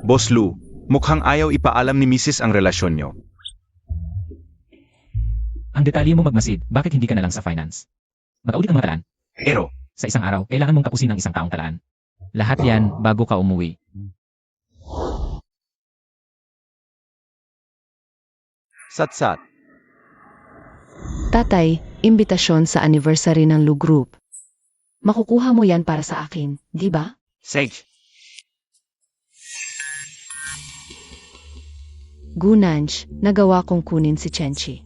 Boss Lu, mukhang ayaw ipaalam ni Mrs. ang relasyon nyo. Ang detalye mo magmasid, bakit hindi ka na lang sa finance? Mag-audit ng mga talaan. Pero, Sa isang araw, kailangan mong tapusin ang isang taong talaan. Lahat yan bago ka umuwi. satsat, Tatay, imbitasyon sa anniversary ng Lu Group. Makukuha mo yan para sa akin, di ba? Sage, Gunanj, nagawa kong kunin si Chenchi.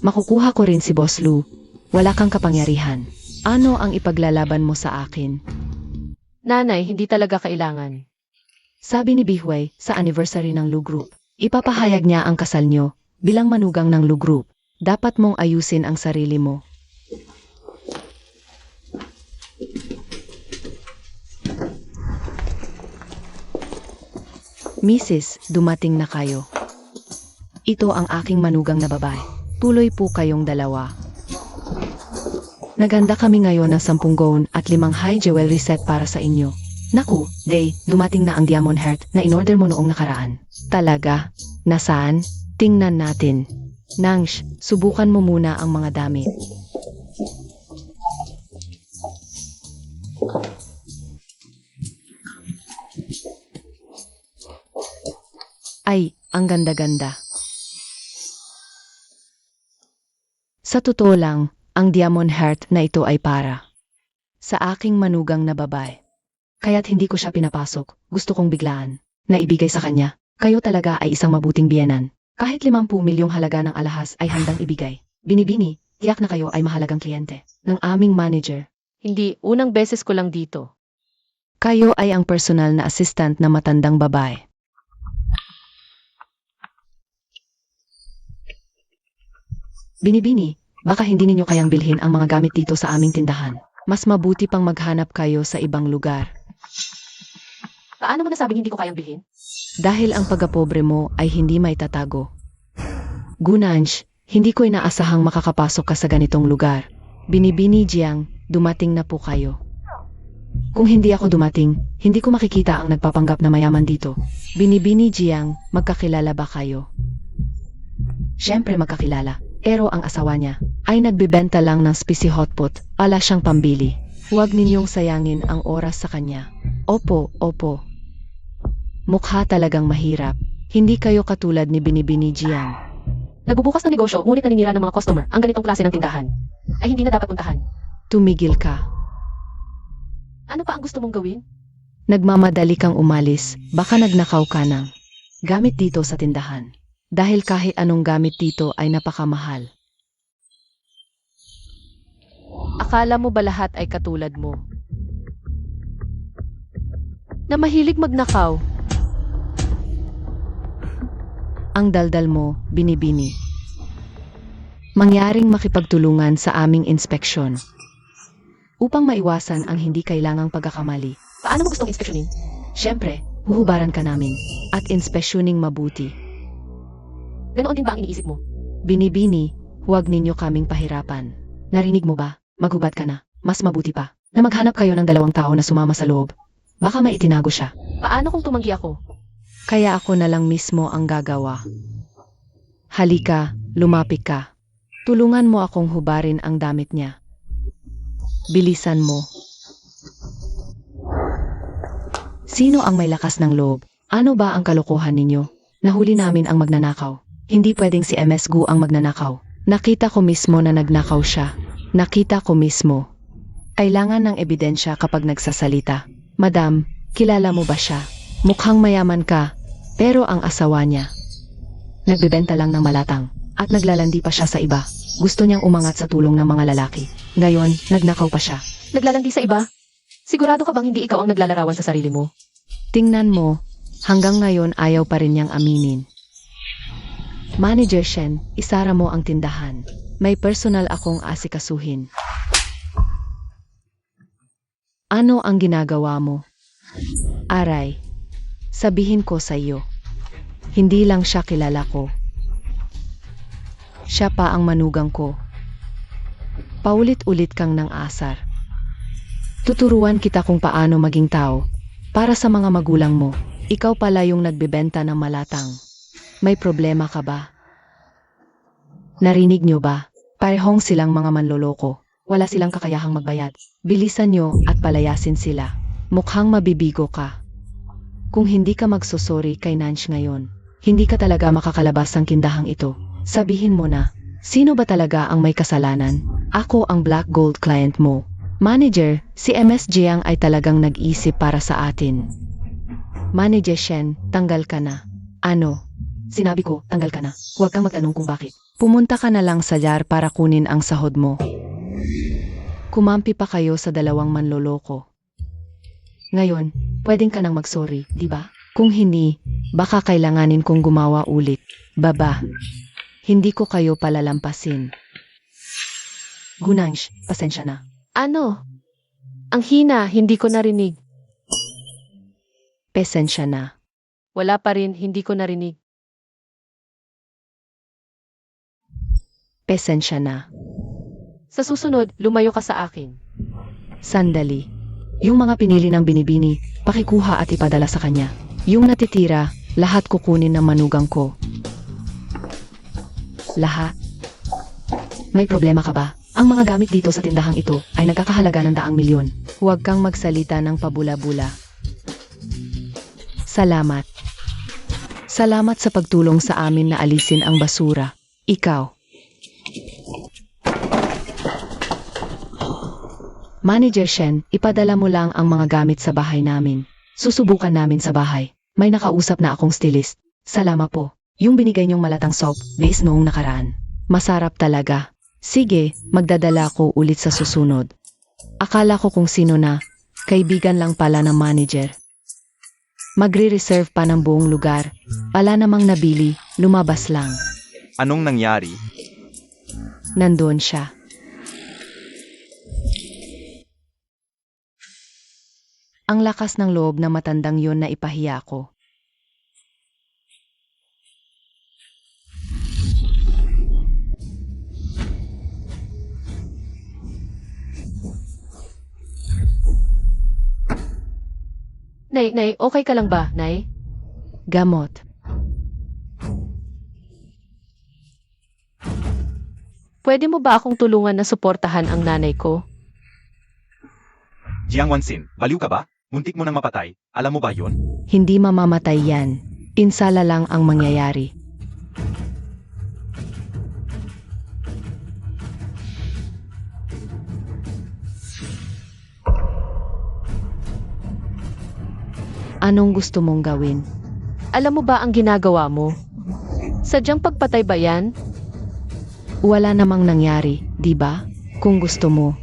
Makukuha ko rin si Boss Lu. Wala kang kapangyarihan. Ano ang ipaglalaban mo sa akin? Nanay, hindi talaga kailangan. Sabi ni Bihuay sa anniversary ng Lu Group. Ipapahayag niya ang kasal niyo bilang manugang ng Lu Group. Dapat mong ayusin ang sarili mo. Mrs., dumating na kayo. Ito ang aking manugang na babae. Tuloy po kayong dalawa. Naganda kami ngayon ng 10 gown at 5 high jewelry set para sa inyo. Naku, Day, dumating na ang diamond heart na in-order mo noong nakaraan. Talaga? Nasaan? Tingnan natin. Nangsh, subukan mo muna ang mga damit. Ay, ang ganda-ganda. Sa totoo lang, ang diamond heart na ito ay para sa aking manugang na babae. Kaya't hindi ko siya pinapasok, gusto kong biglaan na ibigay sa kanya. Kayo talaga ay isang mabuting biyenan. Kahit 50 milyong halaga ng alahas ay handang ibigay. Binibini, tiyak na kayo ay mahalagang kliyente ng aming manager. Hindi, unang beses ko lang dito. Kayo ay ang personal na assistant na matandang babae. Binibini, baka hindi ninyo kayang bilhin ang mga gamit dito sa aming tindahan. Mas mabuti pang maghanap kayo sa ibang lugar. Paano mo nasabing hindi ko kayang bilhin? Dahil ang pagkapobre mo ay hindi may tatago. Gunanj, hindi ko inaasahang makakapasok ka sa ganitong lugar. Binibini Jiang, dumating na po kayo. Kung hindi ako dumating, hindi ko makikita ang nagpapanggap na mayaman dito. Binibini Jiang, magkakilala ba kayo? Siyempre magkakilala, pero ang asawa niya ay nagbibenta lang ng spicy hotpot, ala siyang pambili. Huwag ninyong sayangin ang oras sa kanya. Opo, opo. Mukha talagang mahirap. Hindi kayo katulad ni Binibini Jiang. Nagbubukas ng negosyo, ngunit naninira ng mga customer ang ganitong klase ng tindahan. Ay hindi na dapat puntahan. Tumigil ka. Ano pa ang gusto mong gawin? Nagmamadali kang umalis, baka nagnakaw ka ng gamit dito sa tindahan. Dahil kahit anong gamit dito ay napakamahal. Akala mo ba lahat ay katulad mo? Na mahilig magnakaw. Ang daldal mo, Binibini. Mangyaring makipagtulungan sa aming inspeksyon. Upang maiwasan ang hindi kailangang pagkakamali. Paano mo gustong inspeksyonin? Siyempre, huhubaran ka namin at inspeksyoning mabuti. Ganoon din ba ang iniisip mo? Binibini, huwag ninyo kaming pahirapan. Narinig mo ba? Maghubad ka na. Mas mabuti pa na maghanap kayo ng 2 tao na sumama sa loob. Baka may itinago siya. Paano kung tumanggi ako? Kaya ako na lang mismo ang gagawa. Halika, lumapit ka. Tulungan mo akong hubarin ang damit niya. Bilisan mo. Sino ang may lakas ng loob? Ano ba ang kalokohan ninyo? Nahuli namin ang magnanakaw. Hindi pwedeng si MS Gu ang magnanakaw. Nakita ko mismo na nagnakaw siya. Nakita ko mismo. Kailangan ng ebidensya kapag nagsasalita. Madam, kilala mo ba siya? Mukhang mayaman ka, pero ang asawa niya nagbebenta lang ng malatang at naglalandi pa siya sa iba. Gusto niyang umangat sa tulong ng mga lalaki. Ngayon, nagnakaw pa siya. Naglalandi sa iba? Sigurado ka bang hindi ikaw ang naglalarawan sa sarili mo? Tingnan mo, hanggang ngayon ayaw pa rin niyang aminin. Manager Shen, isara mo ang tindahan. May personal akong asikasuhin. Ano ang ginagawa mo? Aray, sabihin ko sa iyo. Hindi lang siya kilala ko. Siya pa ang manugang ko. Paulit-ulit kang nang asar. Tuturuan kita kung paano maging tao. Para sa mga magulang mo, ikaw pala yung nagbebenta ng malatang. May problema ka ba? Narinig niyo ba? Parehong silang mga manloloko. Wala silang kakayahang magbayad. Bilisan niyo at palayasin sila. Mukhang mabibigo ka. Kung hindi ka magsusori kay Nanch ngayon, hindi ka talaga makakalabas ng kindahang ito. Sabihin mo na, sino ba talaga ang may kasalanan? Ako ang Black Gold client mo. Manager, si MS Jiang ay talagang nag-isip para sa atin. Manager Shen, tanggal ka na. Ano? Sinabi ko, tanggal ka na. Huwag kang magtanong kung bakit. Pumunta ka na lang sa jar para kunin ang sahod mo. Kumampi pa kayo sa 2 manloloko. Ngayon, pwedeng ka nang magsorry, di ba? Kung hindi, baka kailanganin kong gumawa ulit. Baba, hindi ko kayo palalampasin. Gunanj, pasensya na. Ano? Ang hina, hindi ko narinig. Pasensya na. Wala pa rin, hindi ko narinig. Pasensya na. Sa susunod, lumayo ka sa akin. Sandali. Yung mga pinili ng Binibini, pakikuha at ipadala sa kanya. Yung natitira, lahat kukunin ng manugang ko. Lahat? May problema ka ba? Ang mga gamit dito sa tindahang ito ay nagkakahalaga ng 100 milyon. Huwag kang magsalita ng pabula-bula. Salamat. Salamat sa pagtulong sa amin na alisin ang basura. Ikaw. Manager Shen, ipadala mo lang ang mga gamit sa bahay namin. Susubukan namin sa bahay. May nakausap na akong stylist. Salamat po. Yung binigay niyong malatang soap, base noong nakaraan. Masarap talaga. Sige, magdadala ko ulit sa susunod. Akala ko kung sino na, kaibigan lang pala ng manager. Magre-reserve pa ng buong lugar. Wala namang nabili, lumabas lang. Anong nangyari? Nandoon siya. Ang lakas ng loob na matandang yon na ipahiya ko. Nay, okay ka lang ba, Nay? Gamot. Pwede mo ba akong tulungan na suportahan ang nanay ko? Jiang Wansin, baliw ka ba? Muntik mo nang mapatay. Alam mo ba yon? Hindi mamamatay yan. Pinsala lang ang mangyayari. Anong gusto mong gawin? Alam mo ba ang ginagawa mo? Sadyang pagpatay ba yan? Wala namang nangyari, di ba? Kung gusto mo,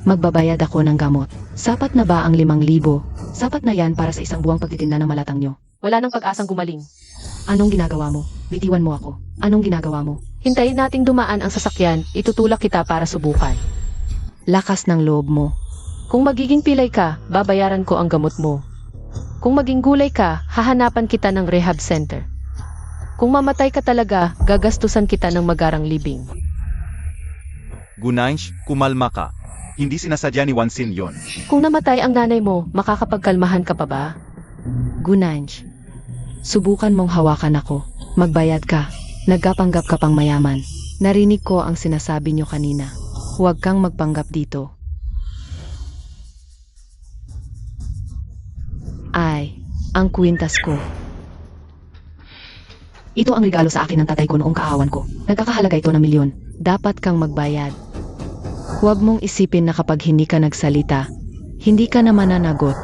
magbabayad ako ng gamot. Sapat na ba ang 5,000? Sapat na yan para sa isang buwang pagtitinda ng malatang nyo. Wala nang pag-asang gumaling. Anong ginagawa mo? Bitiwan mo ako. Anong ginagawa mo? Hintayin nating dumaan ang sasakyan, itutulak kita para subukan. Lakas ng loob mo. Kung magiging pilay ka, babayaran ko ang gamot mo. Kung maging gulay ka, hahanapan kita ng rehab center. Kung mamatay ka talaga, gagastusan kita ng magarang libing. Gunanj, kumalma ka. Hindi sinasadya ni Wansin yon. Kung namatay ang nanay mo, makakapagkalmahan ka pa ba? Gunanj, subukan mong hawakan ako. Magbayad ka. Nagkapanggap ka pang mayaman. Narinig ko ang sinasabi niyo kanina. Huwag kang magpanggap dito. Ay, ang kwintas ko. Ito ang regalo sa akin ng tatay ko noong kaawan ko. Nagkakahalaga ito ng 1,000,000. Dapat kang magbayad. Huwag mong isipin na kapag hindi ka nagsalita, hindi ka na mananagot.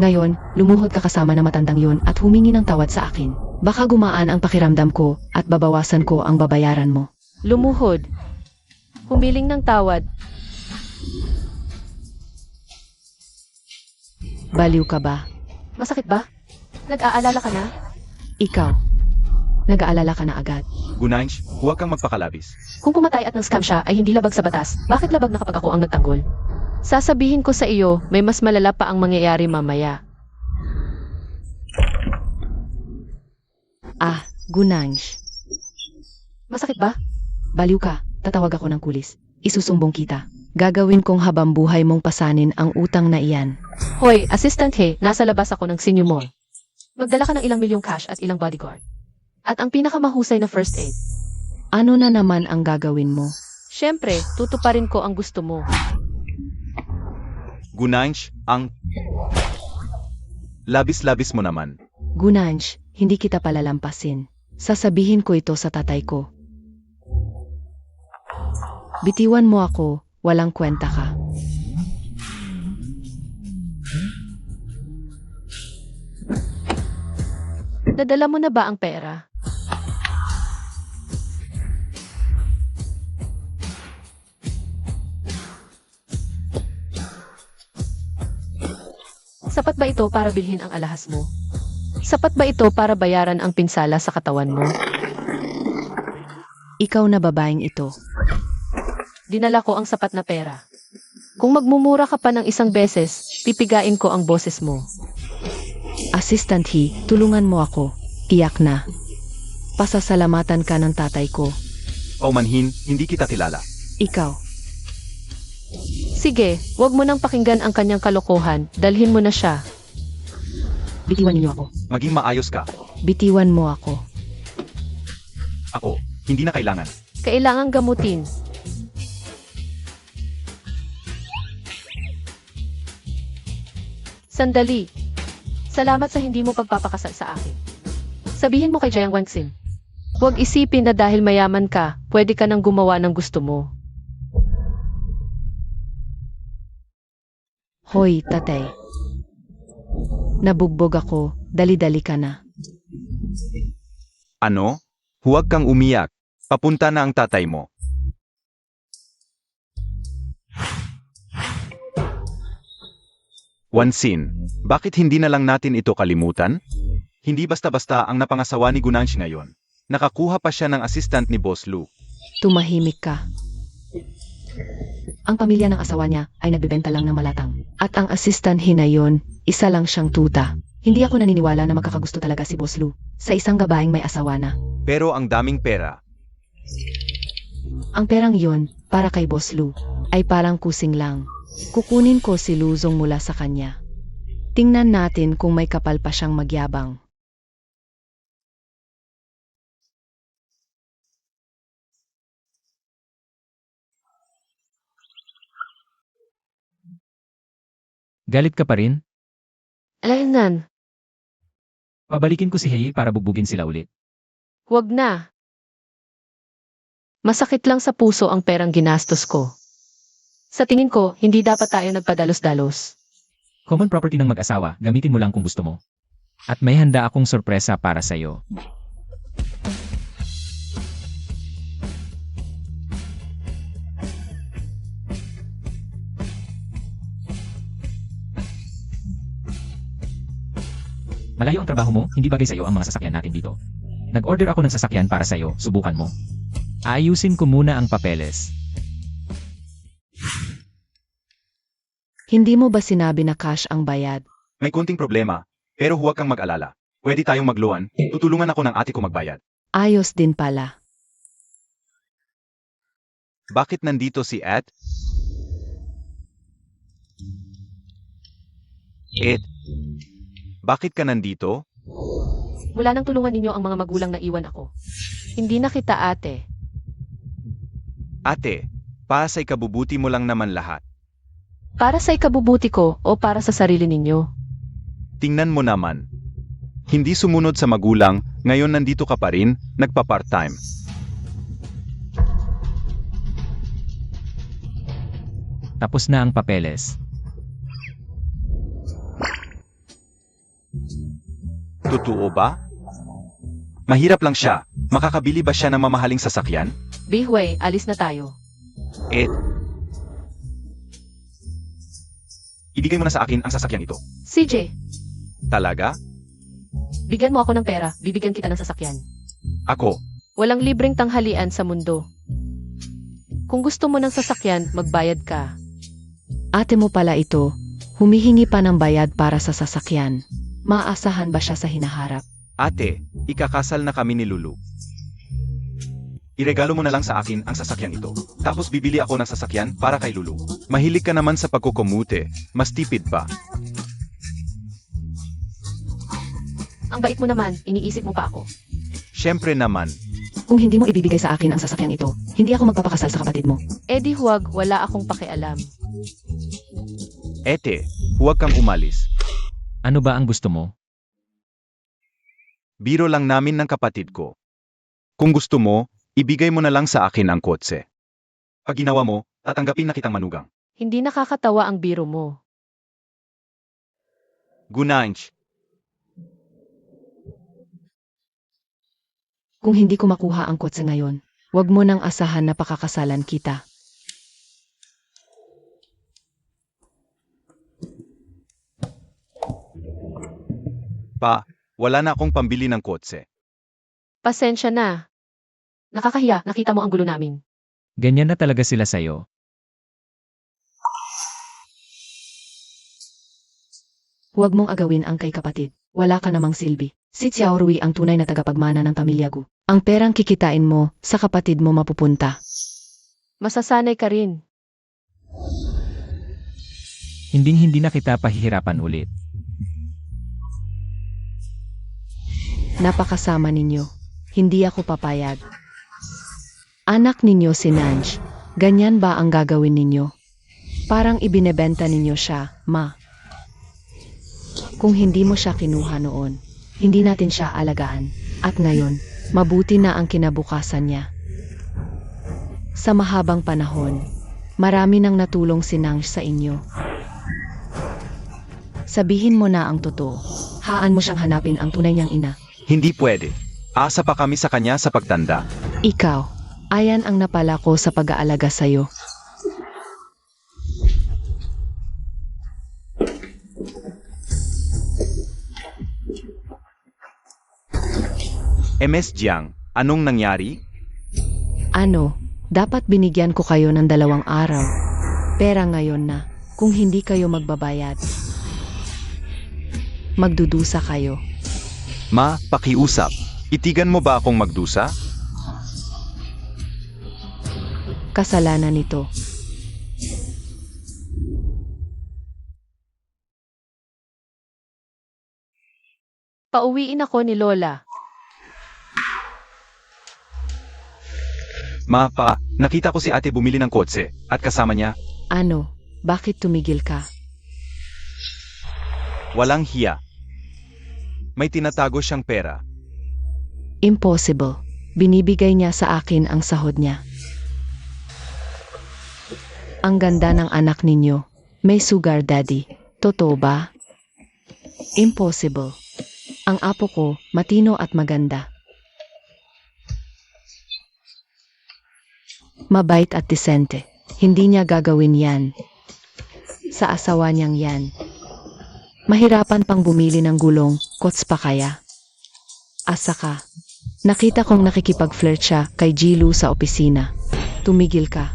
Ngayon, lumuhod ka kasama na matandang yun at humingi ng tawad sa akin. Baka gumaan ang pakiramdam ko at babawasan ko ang babayaran mo. Lumuhod. Humiling ng tawad. Baliw ka ba? Masakit ba? Nag-aalala ka na? Ikaw. Nag-aalala ka na agad. Gunanj, huwag kang magpakalabis. Kung pumatay at nang-scam siya ay hindi labag sa batas, bakit labag na kapag ako ang nagtanggol? Sasabihin ko sa iyo, may mas malala pa ang mangyayari mamaya. Ah, Gunanj. Masakit ba? Baliw ka. Tatawag ako ng pulis. Isusumbong kita. Gagawin kong habang buhay mong pasanin ang utang na iyan. Hoy, Assistant He, nasa labas ako ng senior mall. Magdala ka ng ilang milyong cash at ilang bodyguard. At ang pinakamahusay na first aid. Ano na naman ang gagawin mo? Siyempre, tutuparin ko ang gusto mo. Gunanj, ang... Labis-labis mo naman. Gunanj, hindi kita palalampasin. Sasabihin ko ito sa tatay ko. Bitiwan mo ako, walang kwenta ka. Nadala mo na ba ang pera? Sapat ba ito para bilhin ang alahas mo? Sapat ba ito para bayaran ang pinsala sa katawan mo? Ikaw na babaeng ito. Dinala ko ang sapat na pera. Kung magmumura ka pa ng isang beses, pipigain ko ang boses mo. Assistant He, tulungan mo ako. Tiyak na. Pasasalamatan ka ng tatay ko. Paumanhin, hindi kita kilala. Ikaw. Sige, wag mo nang pakinggan ang kanyang kalokohan, dalhin mo na siya. Bitiwan niyo ako. Maging maayos ka. Bitiwan mo ako. Ako, hindi na kailangan. Kailangang gamutin. Sandali. Salamat sa hindi mo pagpapakasal sa akin. Sabihin mo kay Jiang Wangxin. Huwag isipin na dahil mayaman ka, pwede ka nang gumawa ng gusto mo. Hoy, tatay. Nabugbog ako, dali-dali ka na. Ano? Huwag kang umiyak. Papunta na ang tatay mo. Wansin, bakit hindi na lang natin ito kalimutan? Hindi basta-basta ang napangasawa ni Gunanshi ngayon. Nakakuha pa siya ng assistant ni Boss Lu. Tumahimik ka. Ang pamilya ng asawa niya ay nagbebenta lang ng malatang. At ang assistant na yon, isa lang siyang tuta. Hindi ako naniniwala na magkakagusto talaga si Boss Lu sa isang babaeng may asawa na. Pero ang daming pera. Ang perang yon, para kay Boss Lu, ay parang kusing lang. Kukunin ko si Luzong mula sa kanya. Tingnan natin kung may kapal pa siyang magyabang. Galit ka pa rin? Alaynan, Pabalikin ko si Hei para bugbugin sila ulit. huwag na. Masakit lang sa puso ang perang ginastos ko. Sa tingin ko, hindi dapat tayo nagpadalos-dalos. Common property ng mag-asawa, gamitin mo lang kung gusto mo. At may handa akong sorpresa para sa'yo. Malayo ang trabaho mo, hindi bagay sa'yo ang mga sasakyan natin dito. Nag-order ako ng sasakyan para sa'yo, subukan mo. Ayusin ko muna ang papeles. Hindi mo ba sinabi na cash ang bayad? May konting problema, pero huwag kang mag-alala. Pwede tayong magluan, tutulungan ako ng ate ko magbayad. Ayos din pala. Bakit nandito si Ed? Ed, bakit ka nandito? Mula nang tulungan ninyo ang mga magulang na iwan ako. Hindi na kita ate. Ate, para sa ikabubuti mo lang naman lahat. Para sa ikabubuti ko o para sa sarili ninyo. Tingnan mo naman. Hindi sumunod sa magulang, ngayon nandito ka pa rin, nagpa-part-time. Tapos na ang papeles. Totoo ba? Mahirap lang siya. Makakabili ba siya ng mamahaling sasakyan? Bihway, alis na tayo. Ed, ibigay mo na sa akin ang sasakyan ito. CJ, Talaga? bigyan mo ako ng pera, bibigyan kita ng sasakyan. Ako, Walang libreng tanghalian sa mundo. Kung gusto mo ng sasakyan, magbayad ka. Ate mo pala ito, humihingi pa ng bayad para sa sasakyan. Maaasahan ba siya sa hinaharap? ate, ikakasal na kami ni Lulu. Iregalo mo na lang sa akin ang sasakyan ito. Tapos bibili ako ng sasakyan para kay Lulu. Mahilig ka naman sa pagkukumute, mas tipid pa. Ang bait mo naman, iniisip mo pa ako. Siyempre naman, Kung hindi mo ibibigay sa akin ang sasakyan ito, hindi ako magpapakasal sa kapatid mo. Eddie, huwag, wala akong pakialam. ete, huwag kang umalis. Ano ba ang gusto mo? Biro lang namin ng kapatid ko. Kung gusto mo, ibigay mo na lang sa akin ang kotse. Pag ginawa mo, tatanggapin na kitang manugang. Hindi nakakatawa ang biro mo. Gunanch, Kung hindi ko makuha ang kotse ngayon, wag mo nang asahan na pakakasalan kita. pa, wala na akong pambili ng kotse. Pasensya na. Nakakahiya, nakita mo ang gulo namin. Ganyan na talaga sila sa'yo. Huwag mong agawin ang kay kapatid. Wala ka namang silbi. Si Xiao Rui ang tunay na tagapagmana ng pamilya ko. Ang perang kikitain mo, sa kapatid mo mapupunta. Masasanay ka rin. Hinding-hindi na kita pahihirapan ulit. Napakasama ninyo. Hindi ako papayag. Anak ninyo si Nanj. Ganyan ba ang gagawin ninyo? Parang ibinebenta ninyo siya, ma. Kung hindi mo siya kinuha noon, hindi natin siya alagaan. At ngayon, mabuti na ang kinabukasan niya. Sa mahabang panahon, marami nang natulong si Nang sa inyo. Sabihin mo na ang totoo. Haan mo siyang hanapin ang tunay niyang ina. Hindi pwede. Asa pa kami sa kanya sa pagtanda. Ikaw, ayan ang napala ko sa pag-aalaga sa'yo. MS Jiang, anong nangyari? Ano, dapat binigyan ko kayo ng 2 araw. Pera ngayon na, kung hindi kayo magbabayad. Magdudusa kayo. Ma, pakiusap. Itigan mo ba akong magdusa? Kasalanan nito. Pauwiin ako ni Lola. Ma, pa, nakita ko si ate bumili ng kotse, at kasama niya, Ano, bakit tumigil ka? walang hiya. May tinatago siyang pera. Impossible. Binibigay niya sa akin ang sahod niya. Ang ganda ng anak ninyo. May sugar daddy. Totoo ba? Impossible. Ang apo ko, matino at maganda. Mabait at disente. Hindi niya gagawin yan. Sa asawa niyang yan. Mahirapan pang bumili ng gulong, kots pa kaya. Asa ka. Nakita kong nakikipag-flirt siya kay Jilu sa opisina. Tumigil ka.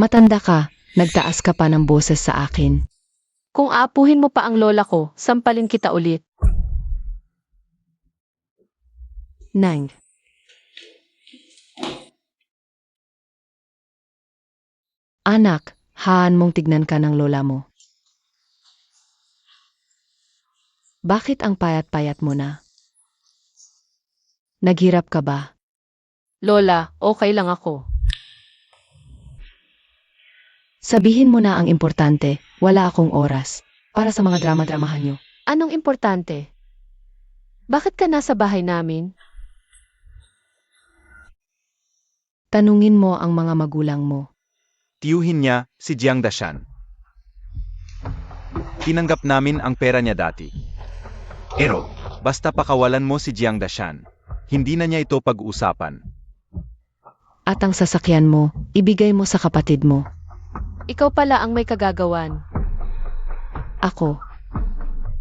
Matanda ka, nagtaas ka pa ng boses sa akin. Kung aapuhin mo pa ang lola ko, sampalin kita ulit. Nang. Anak, haan mong tignan ka ng lola mo. Bakit ang payat-payat mo na? Naghirap ka ba? Lola, okay lang ako. Sabihin mo na ang importante, wala akong oras. Para sa mga drama-dramahan niyo. Anong importante? Bakit ka nasa bahay namin? Tanungin mo ang mga magulang mo. Tiyuhin niya si Jiang Dashan. Tinanggap namin ang pera niya dati. Pero, basta pakawalan mo si Jiang Dashan, hindi na niya ito pag-uusapan. At ang sasakyan mo, ibigay mo sa kapatid mo. Ikaw pala ang may kagagawan. Ako.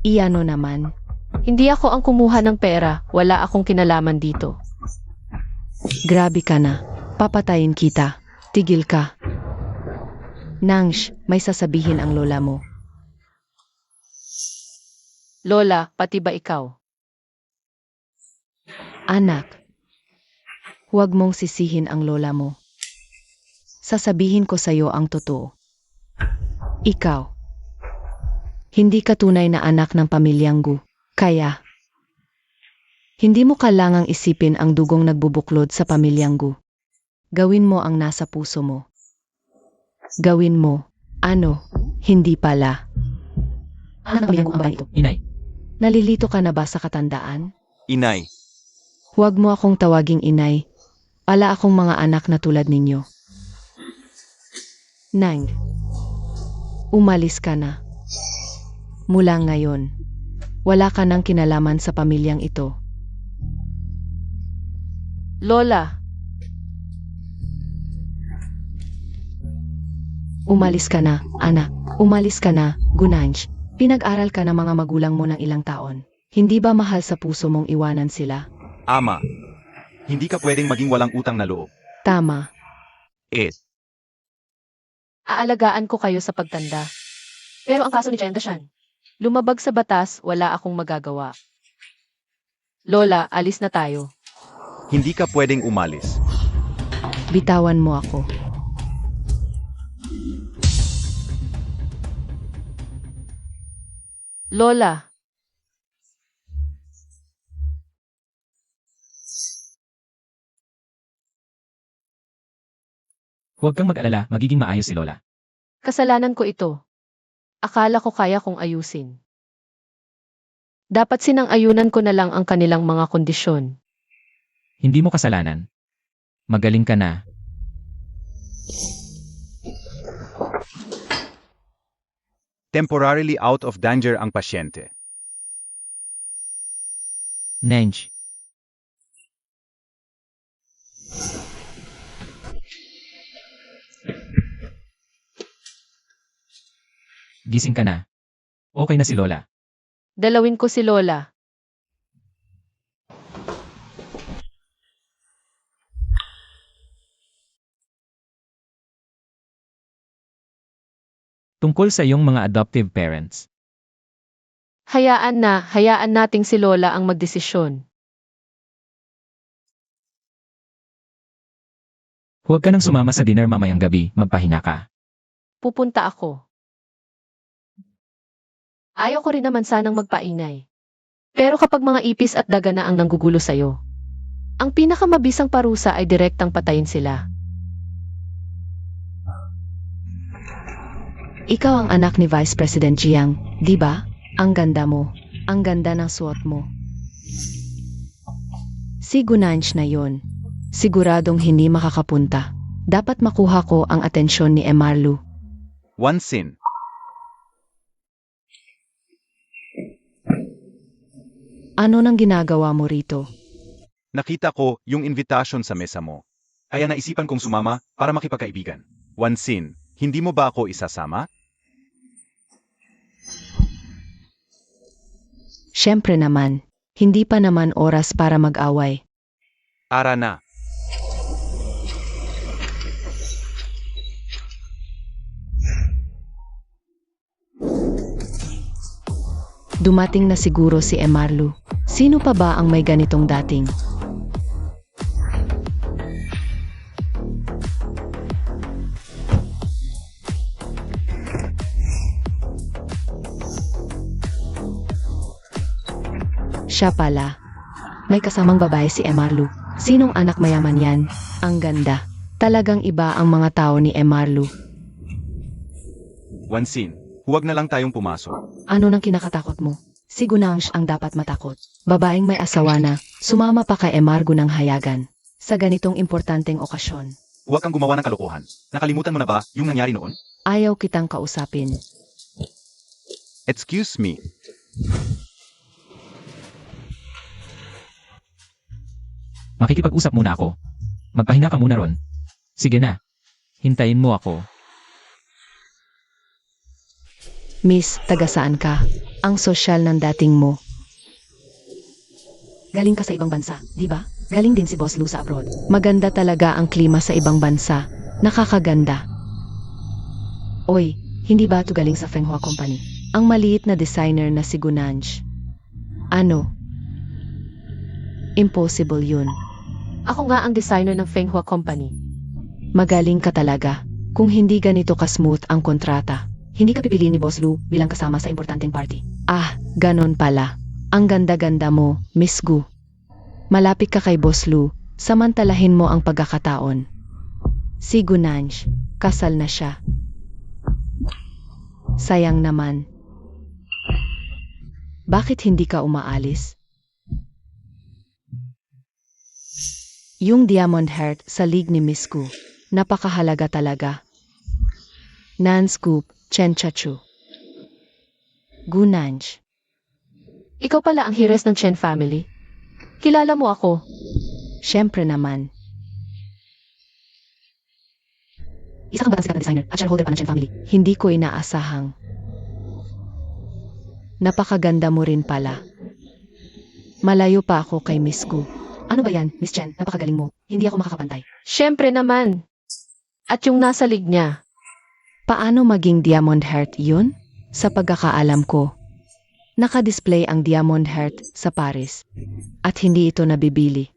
Iyano naman. Hindi ako ang kumuha ng pera, wala akong kinalaman dito. Grabe ka na. Papatayin kita. Tigil ka. Nangsh, may sasabihin ang lola mo. Lola, pati ba ikaw? Anak, huwag mong sisihin ang lola mo. Sasabihin ko sa'yo ang totoo. Ikaw, hindi ka tunay na anak ng pamilyang Gu. Kaya, hindi mo kailangang isipin ang dugong nagbubuklod sa pamilyang Gu. Gawin mo ang nasa puso mo. Gawin mo. Ano? Hindi pala. Anak ng pamilyang Gu ang babae ito. Inay, Nalilito ka na ba sa katandaan? Inay, Huwag mo akong tawaging inay. Wala akong mga anak na tulad ninyo. Nang, umalis ka na. Mula ngayon, wala ka nang kinalaman sa pamilyang ito. Lola, Umalis ka na, anak. Umalis ka na, Gunanj. Pinag-aral ka ng mga magulang mo ng ilang taon. Hindi ba mahal sa puso mong iwanan sila? ama, hindi ka pwedeng maging walang utang na loob. Tama. aalagaan ko kayo sa pagtanda. Pero ang kaso ni Jiang Dashan, lumabag sa batas, wala akong magagawa. Lola, alis na tayo. Hindi ka pwedeng umalis. Bitawan mo ako. Lola, huwag kang mag-alala, magiging maayos si Lola. kasalanan ko ito. Akala ko kaya kong ayusin. Dapat sinang-ayunan ko na lang ang kanilang mga kondisyon. Hindi mo kasalanan. Magaling ka na. Temporarily out of danger ang pasyente. Nenj. Gising ka na. Okay na si Lola. Dalawin ko si Lola. Tungkol sa iyong mga adoptive parents. Hayaan nating si Lola ang magdesisyon. Huwag ka nang sumama sa dinner mamayang gabi, magpahinga ka. Pupunta ako. Ayaw ko rin naman sanang magpaingay. Pero kapag mga ipis at daga na ang nanggugulo sa'yo, ang pinakamabisang parusa ay direktang patayin sila. Ikaw ang anak ni Vice President Jiang, di ba? Ang ganda mo. Ang ganda ng suot mo. Si Gunanj na yon. Siguradong hindi makakapunta. Dapat makuha ko ang atensyon ni Emarlu. One sin. Ano nang ginagawa mo rito? Nakita ko yung invitation sa mesa mo. Kaya naisipan kong sumama para makipagkaibigan. One sin. Hindi mo ba ako isasama? Siyempre naman. Hindi pa naman oras para mag-away. Ara na. Dumating na siguro si Emarlu. Sino pa ba ang may ganitong dating? Siya pala. May kasamang babae si Emarlu. Sinong anak mayaman yan? Ang ganda. Talagang iba ang mga tao ni Emarlu. One sin. Huwag na lang tayong pumasok. Ano nang kinakatakot mo? Si Gunanj ang dapat matakot. Babaeng may asawa na, sumama pa kay Emargu ng hayagan. Sa ganitong importanteng okasyon. Huwag kang gumawa ng kalokohan. Nakalimutan mo na ba yung nangyari noon? Ayaw kitang kausapin. Excuse me. Makikipag-usap muna ako. Magpahinga ka muna ron. Sige na. Hintayin mo ako. Miss, taga saan ka? Ang sosyal ng dating mo. Galing ka sa ibang bansa, di ba? Galing din si Boss Lu sa abroad. Maganda talaga ang klima sa ibang bansa. Nakakaganda. Oy, hindi ba ito galing sa Feng Hua Company? Ang maliit na designer na si Gunanj. Ano? Impossible yun. Ako nga ang designer ng Feng Hua Company. Magaling ka talaga. Kung hindi ganito ka-smooth ang kontrata, hindi ka pipiliin ni Boss Lu bilang kasama sa importanteng party. Ah, ganon pala. Ang ganda-ganda mo, Miss Gu. Malapit ka kay Boss Lu, samantalahin mo ang pagkakataon. Si Gunanj, kasal na siya. Sayang naman. Bakit hindi ka umaalis? Yung diamond heart sa league ni Miss Gu, napakahalaga talaga. Nan Scoop, Chen Chachu. Gunanj. Ikaw pala ang heiress ng Chen family. Kilala mo ako. Siyempre naman. Isa kang batang sikat na designer at shareholder pa ng Chen family. Hindi ko inaasahang. Napakaganda mo rin pala. Malayo pa ako kay Miss Gu. Ano ba yan, Miss Chen? Napakagaling mo. Hindi ako makakapantay. Siyempre naman. At yung nasa lig niya. Paano maging diamond heart yun? Sa pagkakaalam ko, naka-display ang diamond heart sa Paris. At hindi ito nabibili.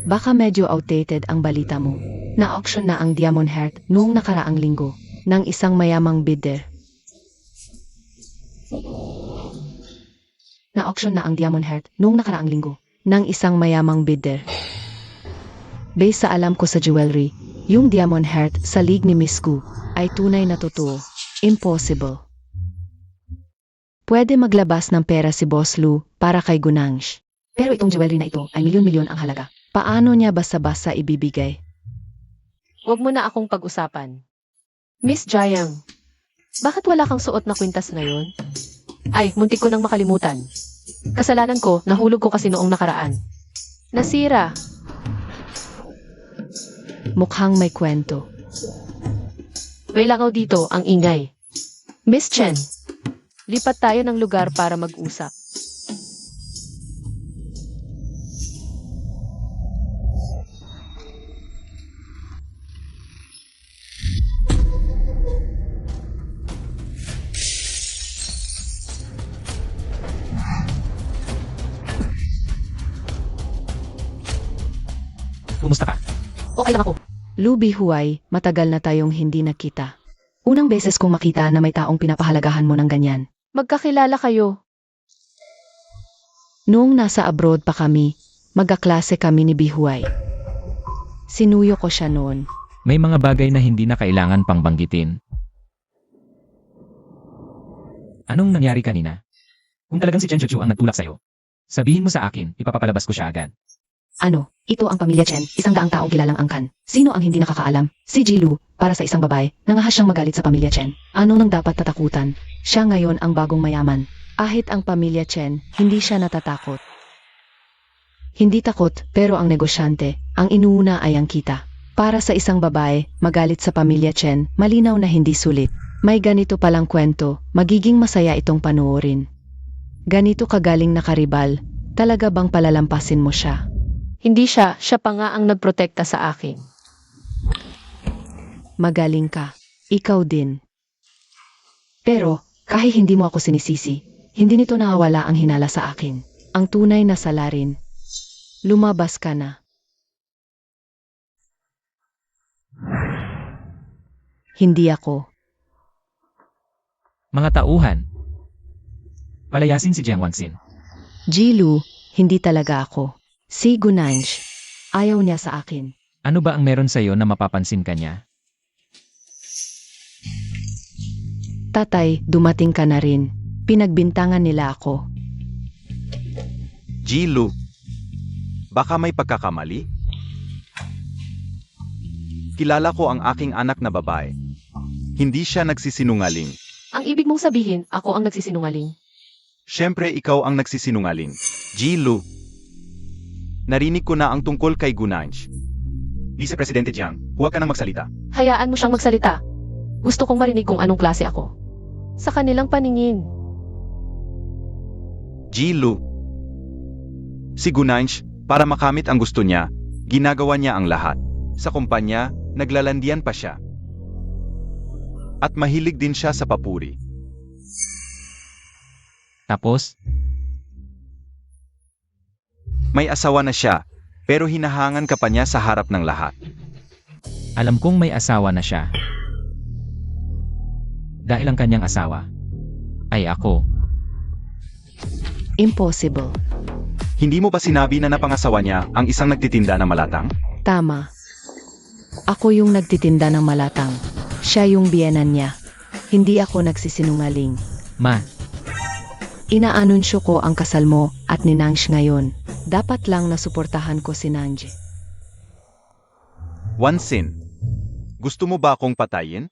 Baka medyo outdated ang balita mo. Na-auction na ang diamond heart noong nakaraang linggo ng isang mayamang bidder. Na-auction na ang diamond heart noong nakaraang linggo ng isang mayamang bidder. Based sa alam ko sa jewelry, yung diamond heart sa league ni Miss Gu ay tunay na totoo. Impossible. Pwede maglabas ng pera si Boss Lu para kay Gunangsh. Pero itong jewelry na ito ay milyon-milyon ang halaga. Paano niya basta-basta ibibigay? Huwag mo na akong pag-usapan. Miss Jiang, bakit wala kang suot na kwintas ngayon? Ay, muntik ko nang makalimutan. Kasalanan ko, nahulog ko kasi noong nakaraan. Nasira. Mukhang may kwento. May langaw dito, ang ingay. Miss Chen, lipat tayo ng lugar para mag-usap. Kumusta ka? Okay lang ako. Lu Bihuay, matagal na tayong hindi nakita. Unang beses kong makita na may taong pinapahalagahan mo ng ganyan. Magkakilala kayo. Noong nasa abroad pa kami, magkaklase kami ni Bihuay. Sinuyo ko siya noon. May mga bagay na hindi na kailangan pang banggitin. Anong nangyari kanina? Kung talagang si Chen Chuchu ang nagtulak sa'yo, sabihin mo sa akin, ipapapalabas ko siya agad. Ano, ito ang pamilya Chen, isang daang taong kilalang angkan. Sino ang hindi nakakaalam? Si Jilu, para sa isang babae, nangahas siyang magalit sa pamilya Chen. Ano nang dapat tatakutan? Siya ngayon ang bagong mayaman. Ahit ang pamilya Chen, hindi siya natatakot. Hindi takot, pero ang negosyante, ang inuuna ay ang kita. Para sa isang babae, magalit sa pamilya Chen, malinaw na hindi sulit. May ganito palang kwento, magiging masaya itong panoorin. Ganito kagaling na karibal, talaga bang palalampasin mo siya? Hindi siya pa nga ang nagprotekta sa akin. Magaling ka. Ikaw din. Pero, kahit hindi mo ako sinisisi, hindi nito nawawala ang hinala sa akin. Ang tunay na salarin. Lumabas ka na. Hindi ako. Mga tauhan. Palayasin si Jiang Wanxin. Jilu, hindi talaga ako. Si Gunanj, ayaw niya sa akin. Ano ba ang meron sa'yo na mapapansin ka niya? Tatay, dumating ka na rin. Pinagbintangan nila ako. Jilu, baka may pagkakamali? Kilala ko ang aking anak na babae. Hindi siya nagsisinungaling. Ang ibig mong sabihin, ako ang nagsisinungaling. Siyempre ikaw ang nagsisinungaling. Jilu, narinig ko na ang tungkol kay Gunanj. Vice Presidente Jiang, huwag ka nang magsalita. Hayaan mo siyang magsalita. Gusto kong marinig kung anong klase ako. Sa kanilang paningin. Jilu, si Gunanj, para makamit ang gusto niya, ginagawa niya ang lahat. Sa kumpanya, naglalandian pa siya. At mahilig din siya sa papuri. Tapos, May asawa na siya, pero hinahangan ka pa niya sa harap ng lahat. alam kong may asawa na siya. Dahil ang kanyang asawa ay ako. Impossible. Hindi mo ba sinabi na napangasawa niya ang isang nagtitinda ng malatang? Tama. Ako yung nagtitinda ng malatang. Siya yung biyenan niya. Hindi ako nagsisinungaling. Ma, Inaanunsyo ko ang kasal mo at ni Nangsh ngayon. Dapat lang nasuportahan ko si Nangje. Wansin, gusto mo ba akong patayin?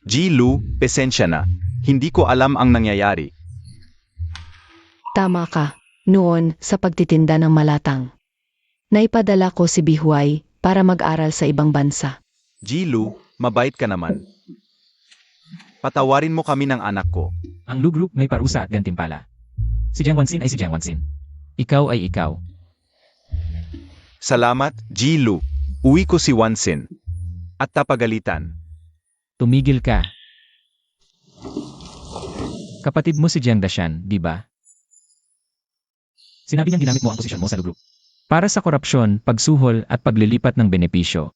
Jilu, pesensya na. Hindi ko alam ang nangyayari. Tama ka. Noon, sa pagtitinda ng malatang. Naipadala ko si Bihuay para mag-aral sa ibang bansa. Jilu, mabait ka naman. Patawarin mo kami ng anak ko. ang Lu Group may parusa at gantimpala. Si Jiang Wanxin ay si Jiang Wanxin. Ikaw ay ikaw. Salamat, Jilu. Uwi ko si Wansin. At tapagalitan. Tumigil ka. Kapatid mo si Jiang Dashan, di ba? Sinabi niyang ginamit mo ang posisyon mo sa Lu Group para sa korupsyon, pagsuhol at paglilipat ng benepisyo.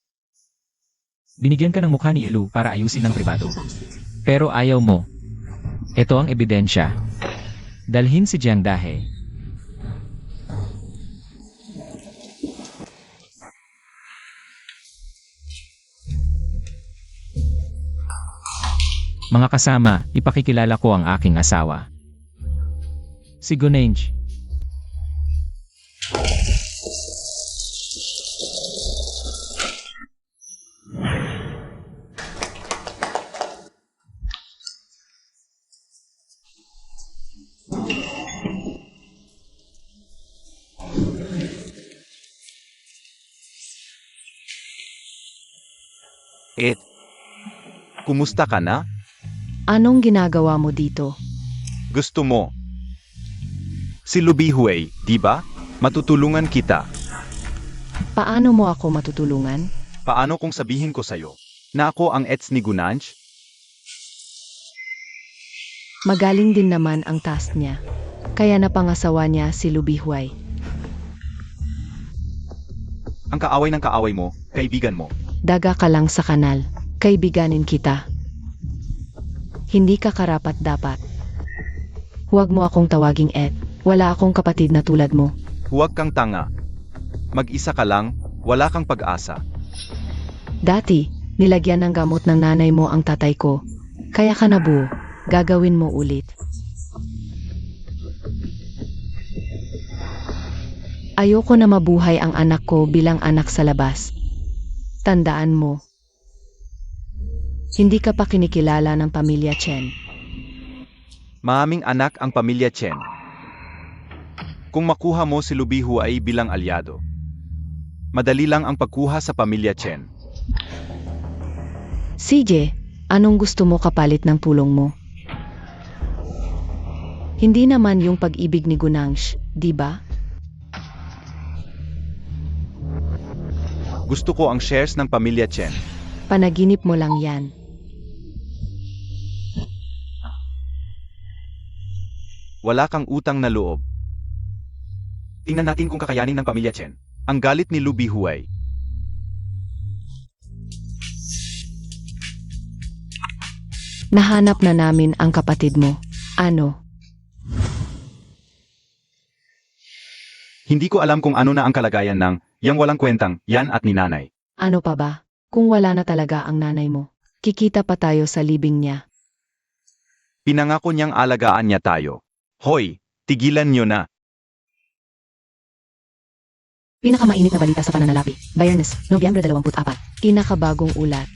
Binigyan ka ng mukha ni Lu para ayusin ng pribado. Pero ayaw mo. Ito ang ebidensya. Dalhin si Jiang Dahe. Mga kasama, ipakikilala ko ang aking asawa. Si Gunange. Kumusta ka na? Anong ginagawa mo dito? Gusto mo? Si Lubihuey, di ba? Matutulungan kita. Paano mo ako matutulungan? Paano kung sabihin ko sa'yo na ako ang ex ni Gunange? Magaling din naman ang task niya. Kaya napangasawa niya si Lubihuay. Ang kaaway ng kaaway mo, kaibigan mo. Daga ka lang sa kanal. Kaibiganin kita. Hindi ka karapat dapat. Huwag mo akong tawaging Ed. Wala akong kapatid na tulad mo. Huwag kang tanga. Mag-isa ka lang, wala kang pag-asa. Dati, nilagyan ng gamot ng nanay mo ang tatay ko. Kaya ka nabuo. Gagawin mo ulit. Ayoko na mabuhay ang anak ko bilang anak sa labas. Tandaan mo. Hindi ka pa kinikilala ng pamilya Chen. Maaming anak ang pamilya Chen. Kung makuha mo si Lubihuey bilang alyado, madali lang ang pagkuha sa pamilya Chen. CJ, anong gusto mo kapalit ng tulong mo? Hindi naman yung pag-ibig ni Gunange, di ba? Gusto ko ang shares ng pamilya Chen. Panaginip mo lang yan. Wala kang utang na loob. Tingnan natin kung kakayanin ng pamilya Chen ang galit ni Lubihuey. Nahanap na namin ang kapatid mo. Ano? Hindi ko alam kung ano na ang kalagayan ng yang walang kwentang yan at ni nanay. Ano pa ba? Kung wala na talaga ang nanay mo, kikita pa tayo sa libing niya. Pinangako niyang alagaan niya tayo. Hoy, tigilan niyo na. Pinakamainit na balita sa pananalapi. Bayernes, Nobyembre 24. Pinakabagong ulat.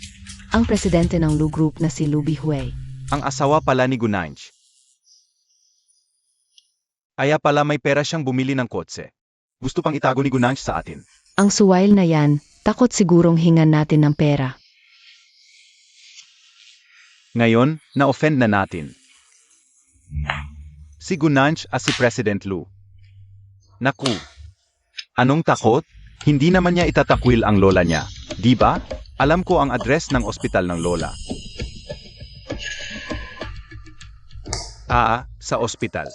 Ang presidente ng Lu Group na si Lubihuey. Ang asawa pala ni Gunange. Kaya pala may pera siyang bumili ng kotse. Gusto pang itago ni Gunange sa atin. Ang suwail na yan, takot sigurong hingan natin ng pera. Ngayon, na-offend na natin. Si Gunange at si President Lu. Naku. Anong takot? Hindi naman niya itatakwil ang lola niya. Di ba? Alam ko ang address ng ospital ng lola. Sa ospital.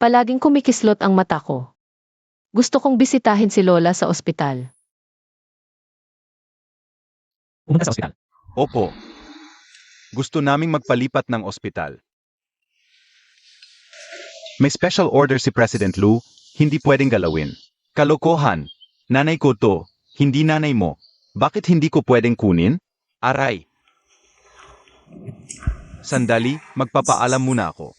Palaging kumikislot ang mata ko. Gusto kong bisitahin si Lola sa ospital. Pumunta sa ospital. Opo. Gusto naming magpalipat ng ospital. May special order si President Lu, hindi pwedeng galawin. Kalokohan. Nanay ko to, hindi nanay mo. Bakit hindi ko pwedeng kunin? Aray. Sandali, magpapaalam muna ako.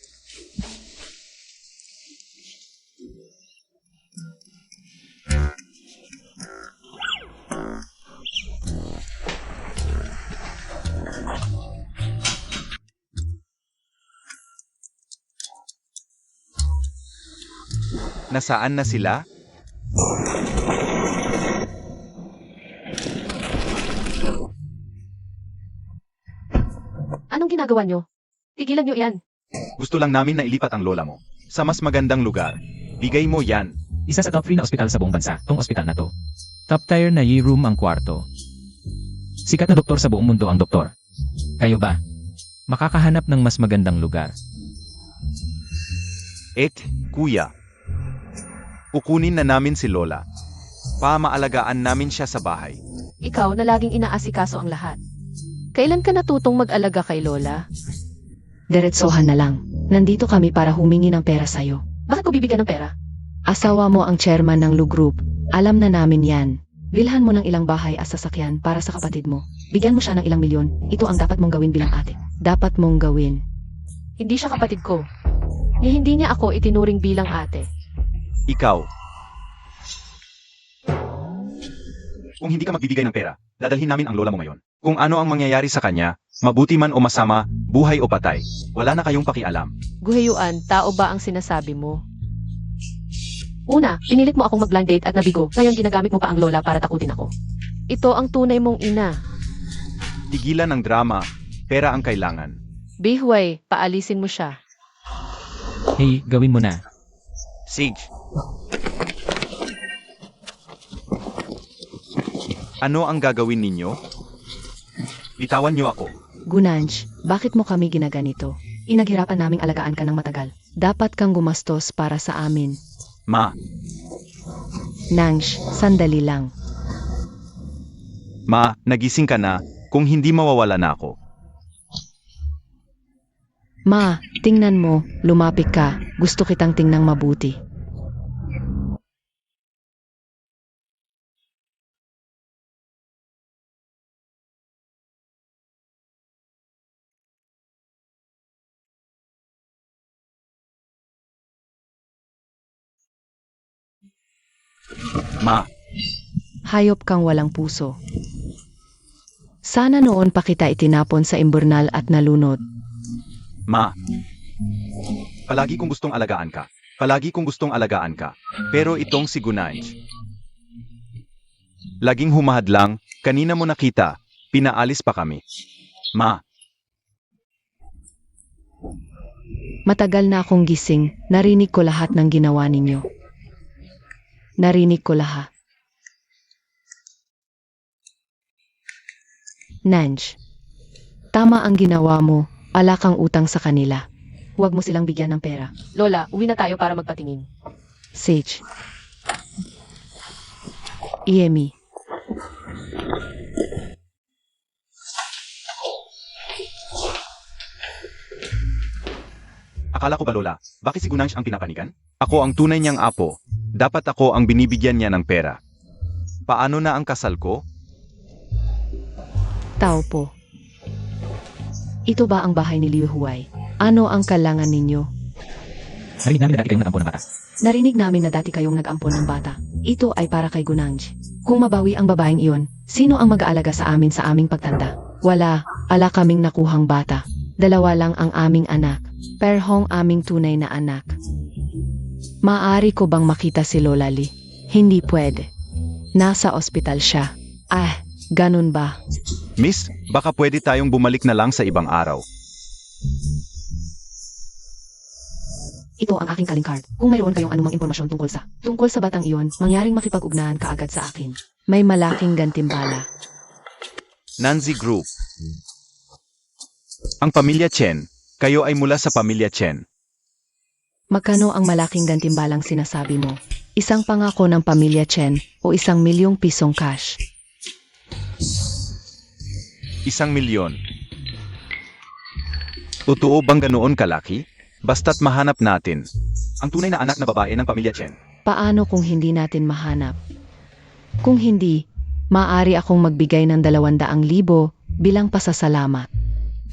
Nasaan na sila? Anong ginagawa niyo? Tigilan niyo yan. Gusto lang namin na ilipat ang lola mo sa mas magandang lugar. Bigay mo yan. Isa sa top 3 na ospital sa buong bansa, tong ospital na to. Top tier na room ang kwarto. Sikat na doktor sa buong mundo ang doktor. Kayo ba? Makakahanap ng mas magandang lugar. Kuya. Kukunin na namin si Lola. Pamaalagaan namin siya sa bahay. Ikaw na laging inaasikaso ang lahat. Kailan ka natutong mag-alaga kay Lola? Diretsohan na lang. Nandito kami para humingi ng pera sa'yo. Bakit ko bibigyan ng pera? Asawa mo ang chairman ng Lu Group. Alam na namin yan. Bilhan mo ng ilang bahay at sasakyan para sa kapatid mo. Bigyan mo siya ng ilang milyon. Ito ang dapat mong gawin bilang ate. Dapat mong gawin. Hindi siya kapatid ko. Hindi niya ako itinuring bilang ate. Ikaw. Kung hindi ka magbibigay ng pera, dadalhin namin ang lola mo ngayon. Kung ano ang mangyayari sa kanya, mabuti man o masama, buhay o patay, wala na kayong pakialam. Guheyuan, tao ba ang sinasabi mo? Una, pinilit mo akong mag-blind date at nabigo. Ngayon ginagamit mo pa ang lola para takutin ako. Ito ang tunay mong ina. Tigilan ang drama, pera ang kailangan. Bihuay, paalisin mo siya. Hey, gawin mo na. Sage. Ano ang gagawin ninyo? Bitawan niyo ako. Gunanj, bakit mo kami ginaganito? Inaghirapan naming alagaan ka ng matagal. Dapat kang gumastos para sa amin. Ma, Nanj, sandali lang. nagising ka na, kung hindi mawawala na ako. Ma, tingnan mo, lumapit ka. Gusto kitang tingnang mabuti. Ma, Hayop kang walang puso. Sana noon pa kita itinapon sa imburnal at nalunod. Palagi kong gustong alagaan ka. Palagi kong gustong alagaan ka. Pero itong si Gunanj. Laging humahad lang, kanina mo nakita, pinaalis pa kami. Ma, Matagal na akong gising, narinig ko lahat ng ginawa ninyo. Narinig ko lahat. Nanj, tama ang ginawa mo, ala kang utang sa kanila. Huwag mo silang bigyan ng pera. Lola, uwi na tayo para magpatingin. Sage. Iemi. akala ko ba Lola, bakit si Gunanj ang pinapanigan? Ako ang tunay niyang apo. Dapat ako ang binibigyan niya ng pera. Paano na ang kasal ko? Tao po. Ito ba ang bahay ni Liu Huai? Ano ang kailangan ninyo? Narinig namin na dati kayong nag-ampon ng bata. Narinig namin na dati kayong nag-ampon ng bata. Ito ay para kay Gunanj. Kung mabawi ang babaeng iyon, sino ang mag-aalaga sa amin sa aming pagtanda? Wala, ala kaming nakuhang bata. 2 lang ang aming anak. Perhong aming tunay na anak. Maaari ko bang makita si Lola Lee? Hindi pwede. Nasa ospital siya. Ganun ba? Miss, baka pwede tayong bumalik na lang sa ibang araw. Ito ang aking calling card. Kung mayroon kayong anumang impormasyon tungkol sa batang iyon, mangyaring makipag-ugnahan ka agad sa akin. May malaking gantimbala. Nanzi Group. Ang pamilya Chen. Kayo ay mula sa pamilya Chen. Magkano ang malaking gantimbalang sinasabi mo? Isang pangako ng pamilya Chen o 1 milyong pisong cash? 1 milyon. Totoo bang ganoon kalaki? Basta't mahanap natin. Ang tunay na anak na babae ng pamilya Chen. Paano kung hindi natin mahanap? Kung hindi, maaari akong magbigay ng 200,000 bilang pasasalamat.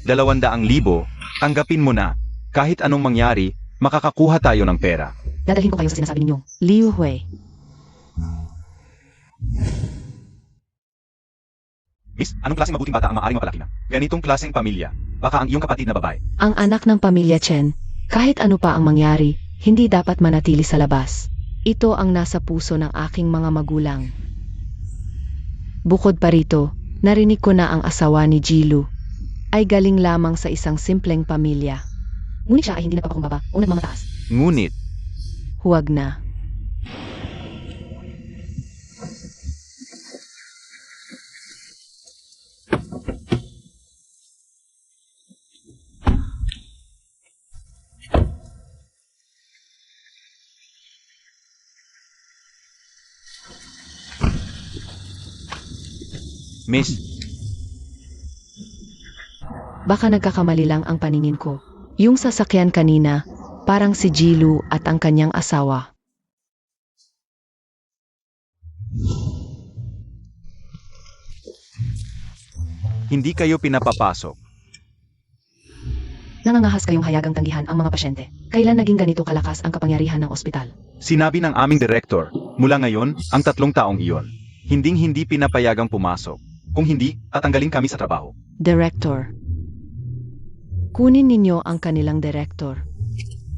200,000, tanggapin mo na. Kahit anong mangyari, makakakuha tayo ng pera. Dadalhin ko kayo sa sinasabi ninyong Liu Hui. Miss, anong klaseng mabuting bata ang maaaring mapalaki na? Ganitong klaseng pamilya. Baka ang iyong kapatid na babae. Ang anak ng pamilya Chen, kahit ano pa ang mangyari, hindi dapat manatili sa labas. Ito ang nasa puso ng aking mga magulang. Bukod pa rito, narinig ko na ang asawa ni Jilu ay galing lamang sa isang simpleng pamilya. Ngunit siya ay hindi nagpapakumbaba o nagmamataas. Ngunit, Huwag na. Miss, Baka nagkakamali lang ang paningin ko. Yung sasakyan kanina, parang si Jilu at ang kanyang asawa. Hindi kayo pinapapasok. Nangangahas kayong hayagang tanggihan ang mga pasyente. Kailan naging ganito kalakas ang kapangyarihan ng ospital? Sinabi ng aming direktor, mula ngayon, ang 3 taong iyon, hinding-hindi pinapayagang pumasok. Kung hindi, tatanggalin kami sa trabaho. Director. Kunin ninyo ang kanilang director.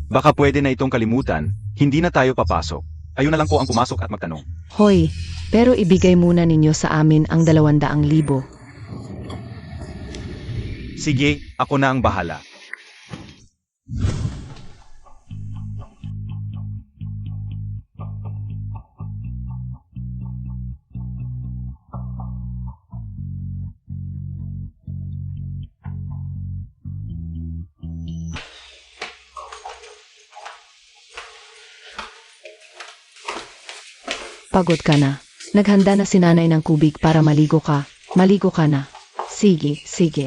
Baka pwede na itong kalimutan, hindi na tayo papasok. Kayo na lang po ang pumasok at magtanong. Hoy, pero ibigay muna ninyo sa amin ang 200,000. Sige, ako na ang bahala. Pagod ka na. Naghanda na si nanay ng kubig para maligo ka. Maligo ka na. Sige, sige.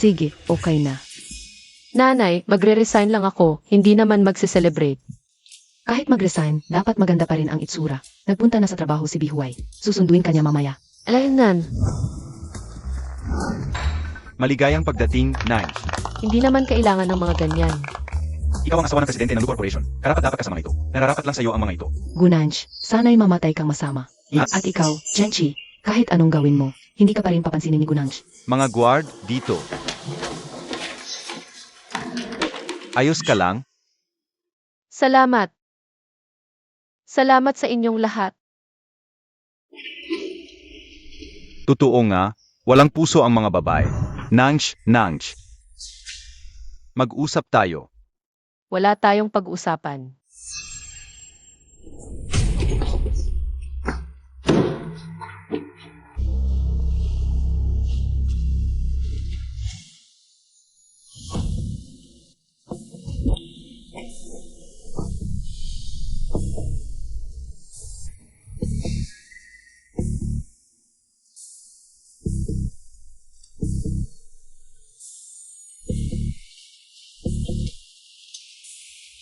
Sige, okay na. Nanay, magre-resign lang ako, hindi naman magse-celebrate. Kahit mag-resign, dapat maganda pa rin ang itsura. Nagpunta na sa trabaho si Bihuay. Susunduin kanya mamaya. Alaynan, Maligayang pagdating, Nine. hindi naman kailangan ng mga ganyan. Ikaw ang asawa ng presidente ng Lu Corporation. Karapat-dapat ka sa mga ito. Nararapat lang sa iyo ang mga ito. Gunanj, sana'y mamatay kang masama. Yes. At ikaw, Genchi, kahit anong gawin mo, hindi ka pa rin papansinin ni Gunanj. Mga guard, dito. Ayos ka lang? Salamat. Salamat sa inyong lahat. Totoo nga, walang puso ang mga babae. Nanch. Mag-usap tayo. Wala tayong pag-usapan.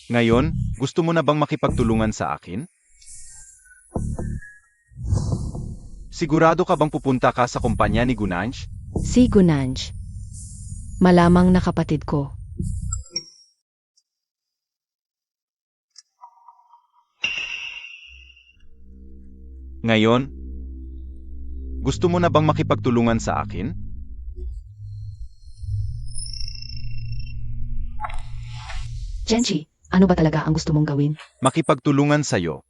Ngayon, gusto mo na bang makipagtulungan sa akin? Sigurado ka bang pupunta ka sa kumpanya ni Gunanj? Si Gunanj. Malamang na kapatid ko. Ngayon, gusto mo na bang makipagtulungan sa akin? Genchi, ano ba talaga ang gusto mong gawin? Makipagtulungan sa'yo.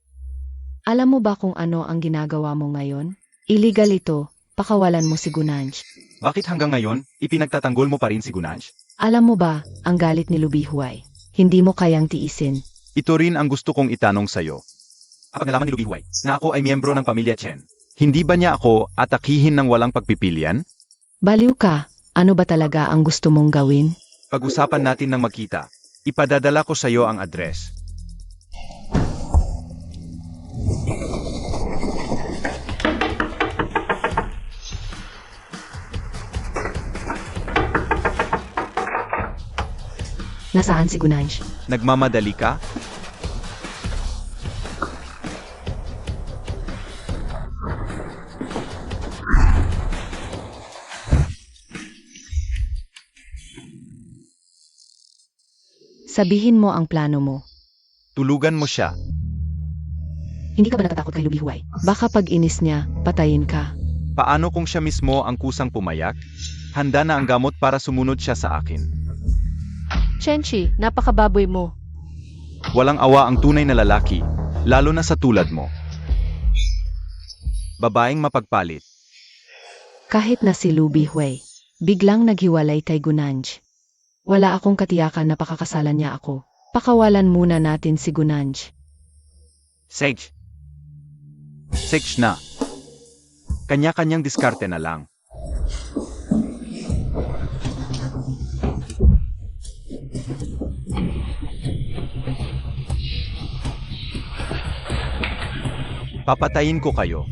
Alam mo ba kung ano ang ginagawa mo ngayon? Illegal ito. Pakawalan mo si Gunanj. Bakit hanggang ngayon, ipinagtatanggol mo pa rin si Gunanj? Alam mo ba, ang galit ni Lubihuay. Hindi mo kayang tiisin. Ito rin ang gusto kong itanong sa'yo. Kapag nalaman ni Lubihuay na ako ay miyembro ng pamilya Chen, hindi ba niya ako atakihin ng walang pagpipilian? Baliw ka. Ano ba talaga ang gusto mong gawin? Pag-usapan natin ng magkita. Ipadadala ko sa'yo ang address. Nasaan si Gunanj? Nagmamadali ka? Sabihin mo ang plano mo. Tulugan mo siya. Hindi ka ba natatakot kay Luby Huway? Baka pag inis niya, patayin ka. Paano kung siya mismo ang kusang pumayak? Handa na ang gamot para sumunod siya sa akin. Chenchi, napakababoy mo. Walang awa ang tunay na lalaki, lalo na sa tulad mo. Babaeng mapagpalit. Kahit na si Luby Huway, biglang naghiwalay kay Gunanj. Wala akong katiyakan na pakakasalan niya ako. Pakawalan muna natin si Gunanj. Sage. Sage na. Kanya-kanyang diskarte na lang. Papatayin ko kayo.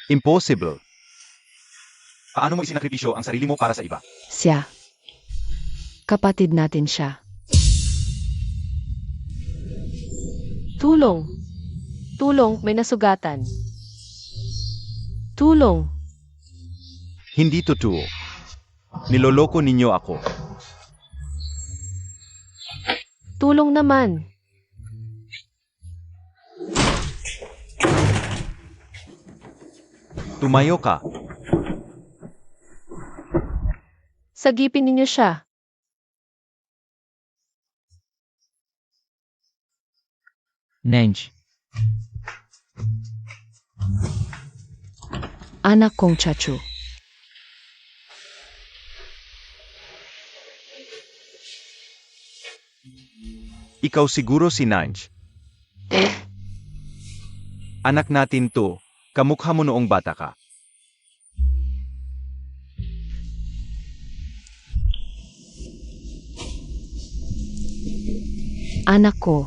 Impossible. Paano mo isinakripisyo ang sarili mo para sa iba? Siya. Kapatid natin siya. Tulong. Tulong, may nasugatan. Tulong. Hindi totoo. Niloloko ninyo ako. Tulong naman. Tumayo ka. Sagipin ninyo siya. Nenj. Anak kong Chachu. Ikaw siguro si Nanj. Anak natin to. Kamukha mo noong bata ka. Anak ko.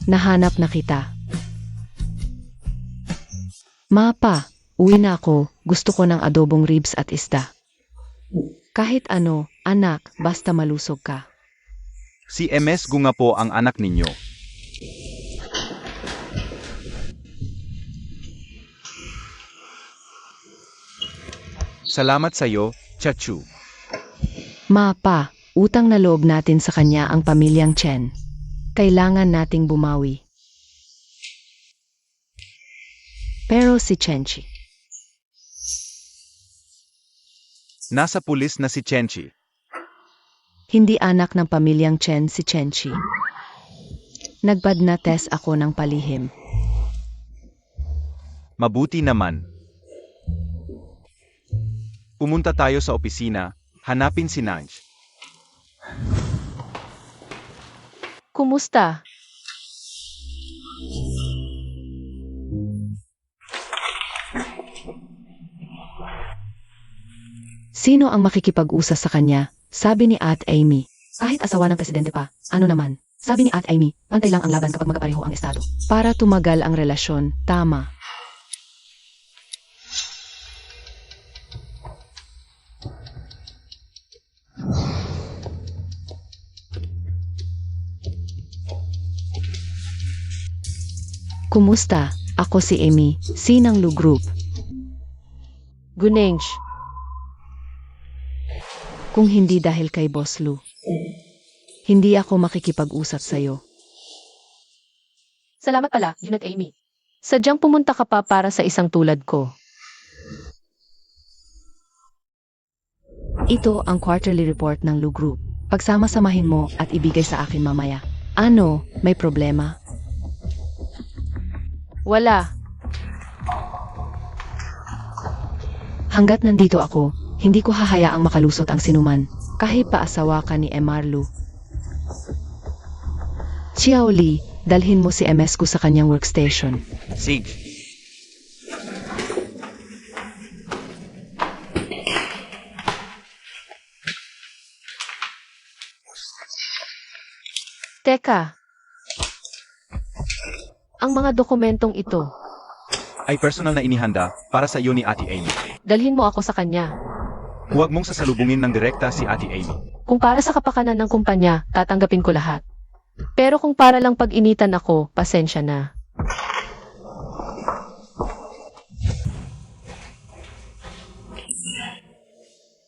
Nahanap na kita. Mapa, uwi na ako. Gusto ko ng adobong ribs at isda. Kahit ano, anak, basta malusog ka. Si MS Gunga po ang anak ninyo. Salamat sa'yo, Chachu. Mapa, utang na loob natin sa kanya ang pamilyang Chen. Kailangan nating bumawi. Pero si Chenchi, Nasa pulis na si Chenchi. hindi anak ng pamilyang Chen si Chenchi. Nagbad na test ako ng palihim. Mabuti naman. Pumunta tayo sa opisina, hanapin si Nanj. Kumusta? Sino ang makikipag-usap sa kanya? Sabi ni At Amy. Kahit asawa ng presidente pa, ano naman? Sabi ni At Amy, pantay lang ang laban kapag magkapareho ang estado. Para tumagal ang relasyon, tama. Kumusta? Ako si Amy, Sinang Lu Group. Guneng. Kung hindi dahil kay Boss Lu, hindi ako makikipag-usap sa'yo. Salamat pala, Junot Amy. Sadyang pumunta ka pa para sa isang tulad ko. Ito ang quarterly report ng Lu Group. Pagsama-samahin mo at ibigay sa akin mamaya. Ano, may problema? Wala. Hanggat nandito ako, hindi ko hahayaang makalusot ang sinuman, kahit paasawa ka ni Emarlu. Xiao Li, dalhin mo si MS ko sa kanyang workstation. Sige. Teka. Ang mga dokumentong ito, Ay personal na inihanda para sa iyo ni Ate Amy. dalhin mo ako sa kanya. Huwag mong sasalubungin ng direkta si Ate Amy. Kung para sa kapakanan ng kumpanya, tatanggapin ko lahat. Pero kung para lang pag-initan ako, pasensya na.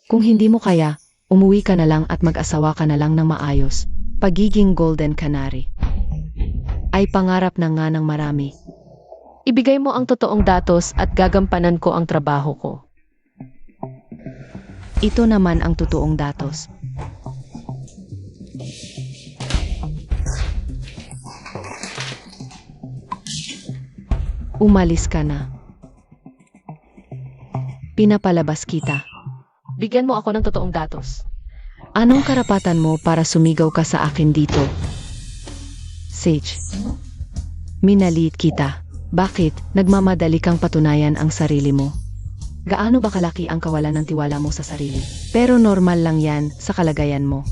Kung hindi mo kaya, umuwi ka na lang at mag-asawa ka na lang ng maayos. Pagiging golden canary ay pangarap na nga ng marami. Ibigay mo ang totoong datos at gagampanan ko ang trabaho ko. Ito naman ang totoong datos. Umalis ka na. Pinapalabas kita. Bigyan mo ako ng totoong datos. Anong karapatan mo para sumigaw ka sa akin dito? Sage. Minaliit kita. Bakit nagmamadali kang patunayan ang sarili mo? Gaano ba kalaki ang kawalan ng tiwala mo sa sarili? Pero normal lang yan sa kalagayan mo.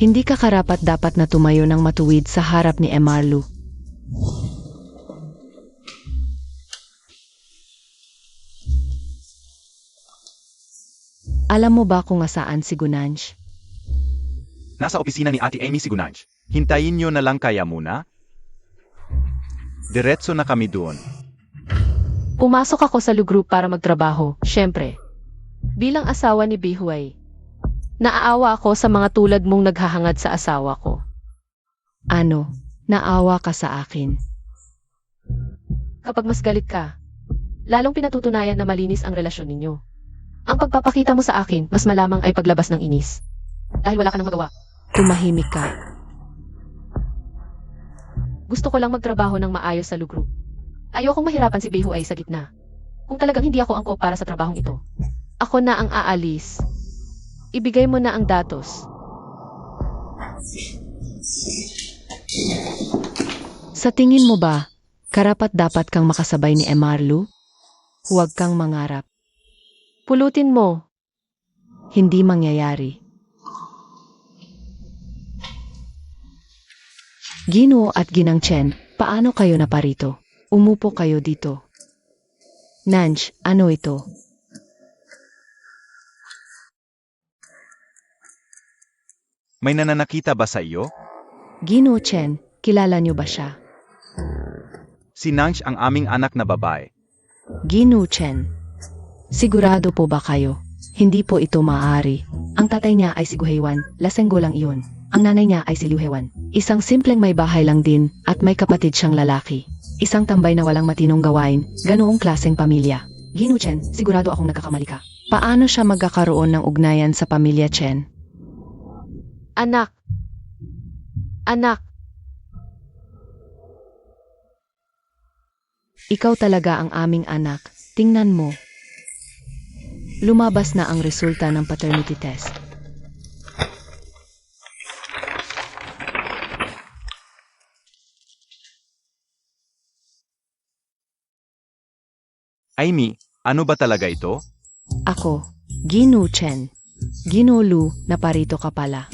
Hindi ka karapat dapat na tumayo ng matuwid sa harap ni Emarlu. Alam mo ba kung asaan si Gunanj? Nasa opisina ni Ate Amy si Gunanj. Hintayin nyo na lang kaya muna. Diretso na kami doon. Pumasok ako sa lugroup para magtrabaho, syempre. Bilang asawa ni Bihuay, naaawa ako sa mga tulad mong naghahangad sa asawa ko. Ano? Naawa ka sa akin. Kapag mas galit ka, lalong pinatutunayan na malinis ang relasyon ninyo. Ang pagpapakita mo sa akin, mas malamang ay paglabas ng inis. Dahil wala ka nang magawa. Tumahimik ka. Gusto ko lang magtrabaho ng maayos sa lugroup. Ayokong mahirapan si Bihuay sa gitna. Kung talagang hindi ako angkop para sa trabahong ito, ako na ang aalis. Ibigay mo na ang datos. Sa tingin mo ba, karapat dapat kang makasabay ni Emarlu? Huwag kang mangarap. Pulutin mo. Hindi mangyayari. Ginoo at Ginang Chen, paano kayo naparito? Umupo kayo dito. Nanj, ano ito? May nananakita ba sa iyo? Ginoo Chen, kilala niyo ba siya? Si Nanj ang aming anak na babae. Ginoo Chen. Sigurado po ba kayo? Hindi po ito maaari. Ang tatay niya ay si Guheywan, lasenggo lang iyon. Ang nanay niya ay si Liu Hewan. Isang simpleng may bahay lang din at may kapatid siyang lalaki. Isang tambay na walang matinong gawain, ganoong klaseng pamilya. Ginoo Chen, sigurado akong nagkakamali ka. Paano siya magkakaroon ng ugnayan sa pamilya Chen? Anak. Anak. Ikaw talaga ang aming anak. Tingnan mo. Lumabas na ang resulta ng paternity test. Amy, ano ba talaga ito? Ako, Ginoo Chen. Ginoo Lu, naparito ka pala.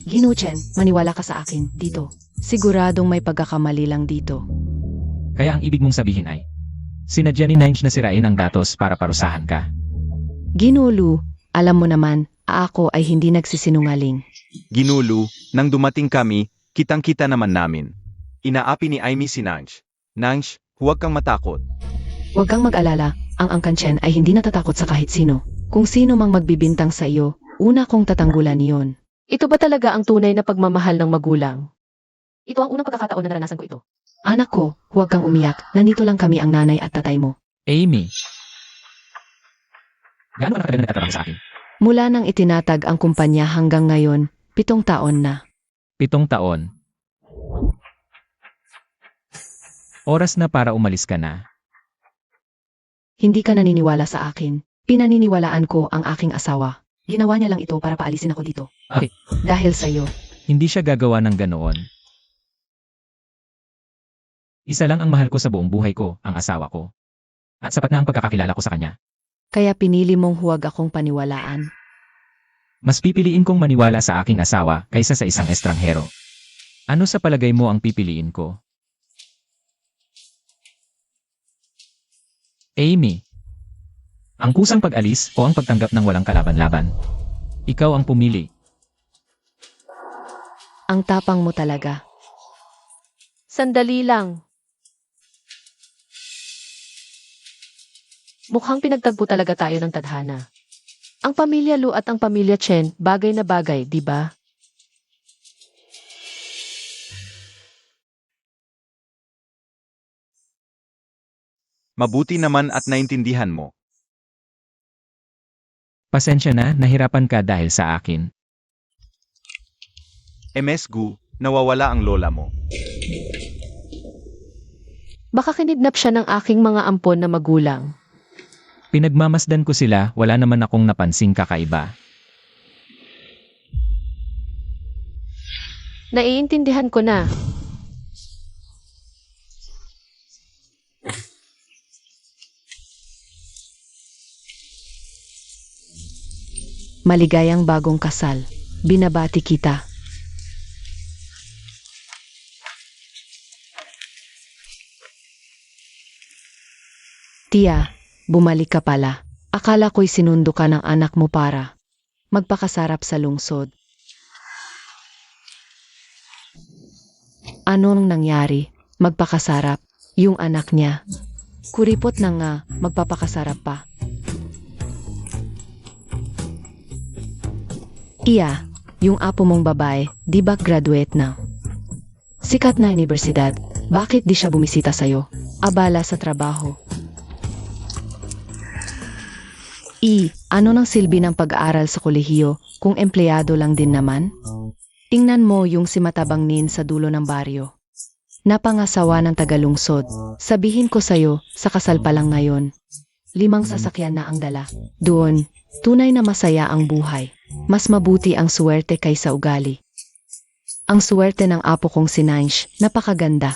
Ginoo Chen, maniwala ka sa akin, dito. Siguradong may pagkakamali lang dito. Kaya ang ibig mong sabihin ay, sinadya ni Nanj na sirain ang datos para parusahan ka. Ginoo Lu, alam mo naman, ako ay hindi nagsisinungaling. Ginulu, nang dumating kami, kitang-kita naman namin. Inaapi ni Amy si Nanj. Nanj, huwag kang matakot. Huwag kang mag-alala, ang Angkan Chen ay hindi natatakot sa kahit sino. Kung sino mang magbibintang sa iyo, una kong tatanggulan iyon. Ito ba talaga ang tunay na pagmamahal ng magulang? Ito ang unang pagkakataon na naranasan ko ito. Anak ko, huwag kang umiyak, nandito lang kami ang nanay at tatay mo. Amy. Gaano ka na katagal nagtatrabaho sa akin? Mula nang itinatag ang kumpanya hanggang ngayon, 7 taon na. 7 taon. Oras na para umalis ka na. Hindi ka naniniwala sa akin. Pinaniniwalaan ko ang aking asawa. Ginawa niya lang ito para paalisin ako dito. Okay. Dahil sa'yo. Hindi siya gagawa ng ganoon. Isa lang ang mahal ko sa buong buhay ko, ang asawa ko. At sapat na ang pagkakakilala ko sa kanya. Kaya pinili mong huwag akong paniwalaan. Mas pipiliin kong maniwala sa aking asawa kaysa sa isang estranghero. Ano sa palagay mo ang pipiliin ko? Amy. Ang kusang pag-alis o ang pagtanggap ng walang kalaban-laban? Ikaw ang pumili. Ang tapang mo talaga. Sandali lang. Mukhang pinagtagpo talaga tayo ng tadhana. Ang pamilya Lu at ang pamilya Chen, bagay na bagay, di ba? Mabuti naman at naintindihan mo. Pasensya na, nahirapan ka dahil sa akin. MS Gu, nawawala ang lola mo. Baka kinidnap siya ng aking mga ampon na magulang. Pinagmamasdan ko sila, wala naman akong napansing kakaiba. Naiintindihan ko na. Maligayang bagong kasal. Binabati kita. Tia, bumalik ka pala. Akala ko'y sinundo ka ng anak mo para magpakasarap sa lungsod. Anong nangyari? Magpakasarap? Yung anak niya. Kuripot na nga, magpapakasarap pa. Iya, yung apo mong babae, di ba graduate na? Sikat na universidad, bakit di siya bumisita sa'yo? Abala sa trabaho. Ano nang silbi ng pag-aaral sa kolehiyo kung empleyado lang din naman? Tingnan mo yung si Matabang Nin sa dulo ng baryo. Napangasawa ng tagalungsod. Sabihin ko sa'yo, sa kasal pa lang ngayon. 5 sasakyan na ang dala. Doon, tunay na masaya ang buhay. Mas mabuti ang suwerte kaysa ugali. Ang suwerte ng apo kong si Nansh, napakaganda.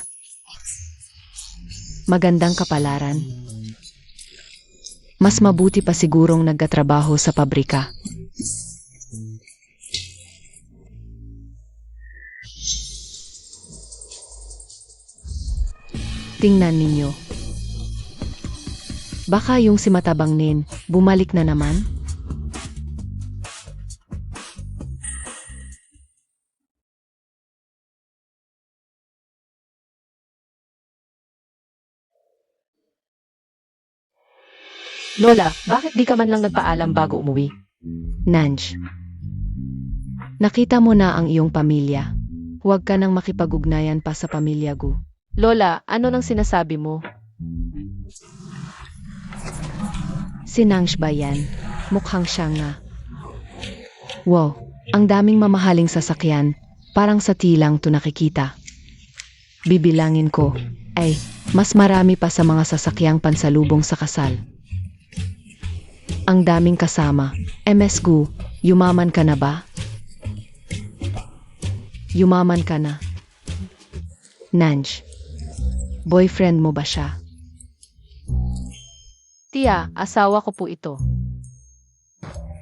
Magandang kapalaran. Mas mabuti pa sigurong nagkatrabaho sa pabrika. Tingnan ninyo. Baka yung si Matabang Nin, bumalik na naman? Lola, bakit di ka man lang nagpaalam bago umuwi? Nanj. Nakita mo na ang iyong pamilya. Huwag ka nang makipag-ugnayan pa sa pamilya Gu. Lola, ano nang sinasabi mo? Si Nansh ba yan? Mukhang siya nga. Wow, ang daming mamahaling sasakyan. Parang sa tilang to nakikita. Bibilangin ko. Ay, mas marami pa sa mga sasakyang pansalubong sa kasal. Ang daming kasama. MS Gu, yumaman ka na ba? Yumaman ka na. Nanj, boyfriend mo ba siya? Tia, asawa ko po ito.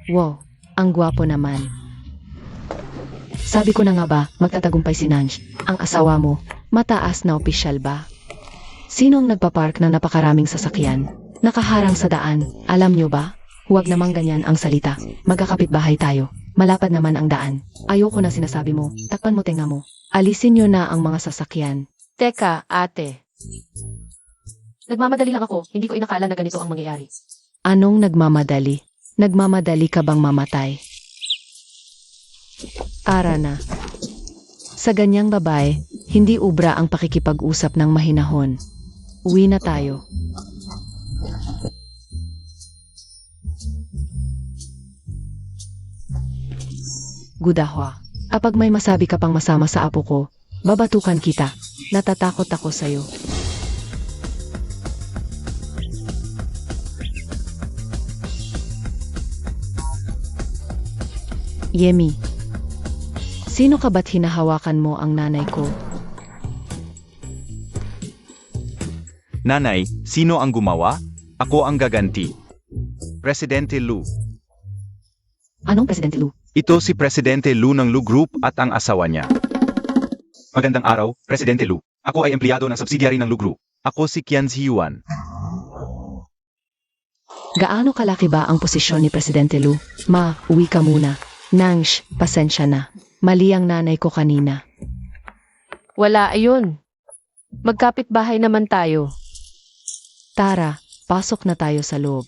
Wow, ang gwapo naman. Sabi ko na nga ba, magtatagumpay si Nanj. Ang asawa mo, mataas na opisyal ba? Sinong nagpapark na napakaraming sasakyan? Nakaharang sa daan, alam nyo ba? Huwag namang ganyan ang salita. Magkakapitbahay tayo. Malapad naman ang daan. Ayoko na sinasabi mo. Takpan mo tenga mo. Alisin nyo na ang mga sasakyan. Teka, ate. Nagmamadali lang ako. Hindi ko inakala na ganito ang mangyayari. Anong nagmamadali? Nagmamadali ka bang mamatay? Tara na. Sa ganyang babae, hindi ubra ang pakikipag-usap ng mahinahon. Uwi na tayo. Gudahwa. Kapag may masabi ka pang masama sa apo ko, babatukan kita. Natatakot ako sa'yo. Yemi, sino ka ba't hinahawakan mo ang nanay ko? Nanay, sino ang gumawa? Ako ang gaganti. Presidente Lu. Anong Presidente Lu? Ito si Presidente Lu ng Lu Group at ang asawa niya. Magandang araw, Presidente Lu. Ako ay empleyado ng subsidiary ng Lu Group. Ako si Qian Ziyuan. Gaano kalaki ba ang posisyon ni Presidente Lu? Ma, uwi ka muna. Nangsh, pasensya na. Mali ang nanay ko kanina. Wala ayun. Magkapit-bahay naman tayo. Tara, pasok na tayo sa loob.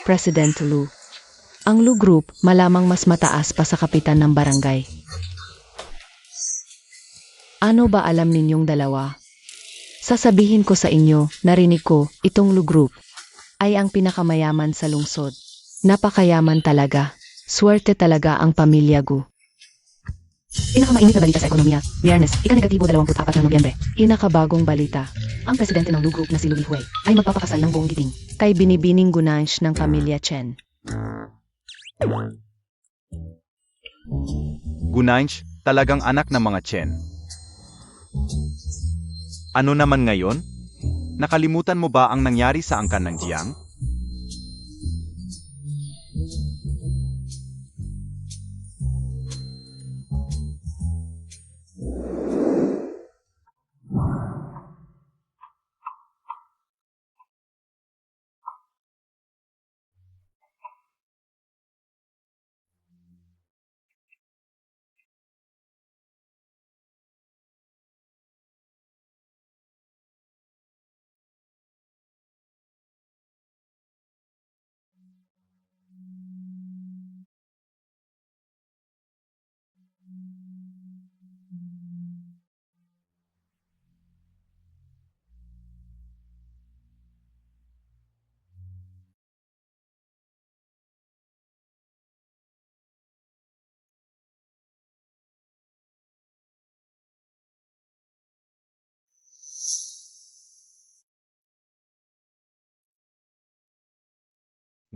President Lu. Ang Lu Group malamang mas mataas pa sa kapitan ng barangay. Ano ba alam ninyong dalawa? Sasabihin ko sa inyo, narinig ko, itong Lu Group ay ang pinakamayaman sa lungsod. Napakayaman talaga. Swerte talaga ang pamilya Gu. Pinakamainit na balita sa ekonomiya. Biyernes, ika-24 ng Nobyembre. Pinakabagong balita. Ang presidente ng Lu Group na si Louis Hui ay magpapakasal ng buong giting kay binibining Gunansh ng pamilya Chen. Gunansh, talagang anak ng mga Chen. Ano naman ngayon? Nakalimutan mo ba ang nangyari sa angkan ng Jiang?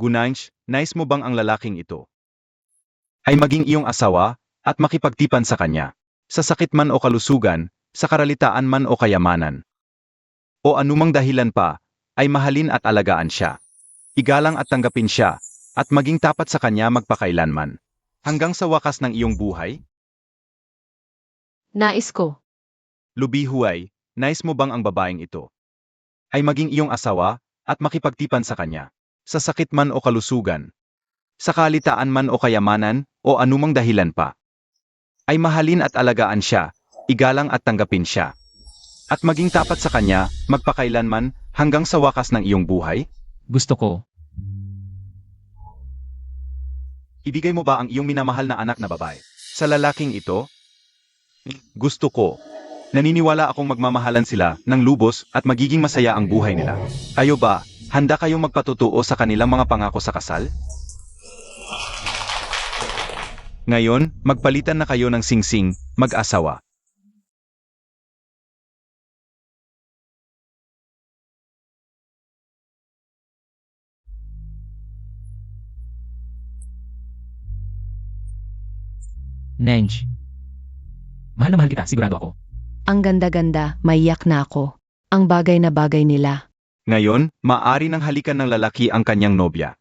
Gunansh, nais mo bang ang lalaking ito ay maging iyong asawa at makipagtipan sa kanya, sa sakit man o kalusugan, sa karalitaan man o kayamanan, o anumang dahilan pa, ay mahalin at alagaan siya, igalang at tanggapin siya, at maging tapat sa kanya magpakailanman, hanggang sa wakas ng iyong buhay? Nais ko. Lubi Huay, nais mo bang ang babaeng ito ay maging iyong asawa at makipagtipan sa kanya, sa sakit man o kalusugan, sa kalitaan man o kayamanan, o anumang dahilan pa, ay mahalin at alagaan siya, igalang at tanggapin siya, at maging tapat sa kanya, magpakailanman, hanggang sa wakas ng iyong buhay? Gusto ko. Ibigay mo ba ang iyong minamahal na anak na babae sa lalaking ito? Gusto ko. Naniniwala akong magmamahalan sila ng lubos at magiging masaya ang buhay nila. Kayo ba, handa kayong magpatutuo sa kanilang mga pangako sa kasal? Ngayon, magpalitan na kayo ng singsing, mag-asawa. Nenj. Mahal na mahal kita, sigurado ako. Ang ganda-ganda, maiyak na ako. Ang bagay na bagay nila. Ngayon, maaari nang halikan ng lalaki ang kanyang nobya.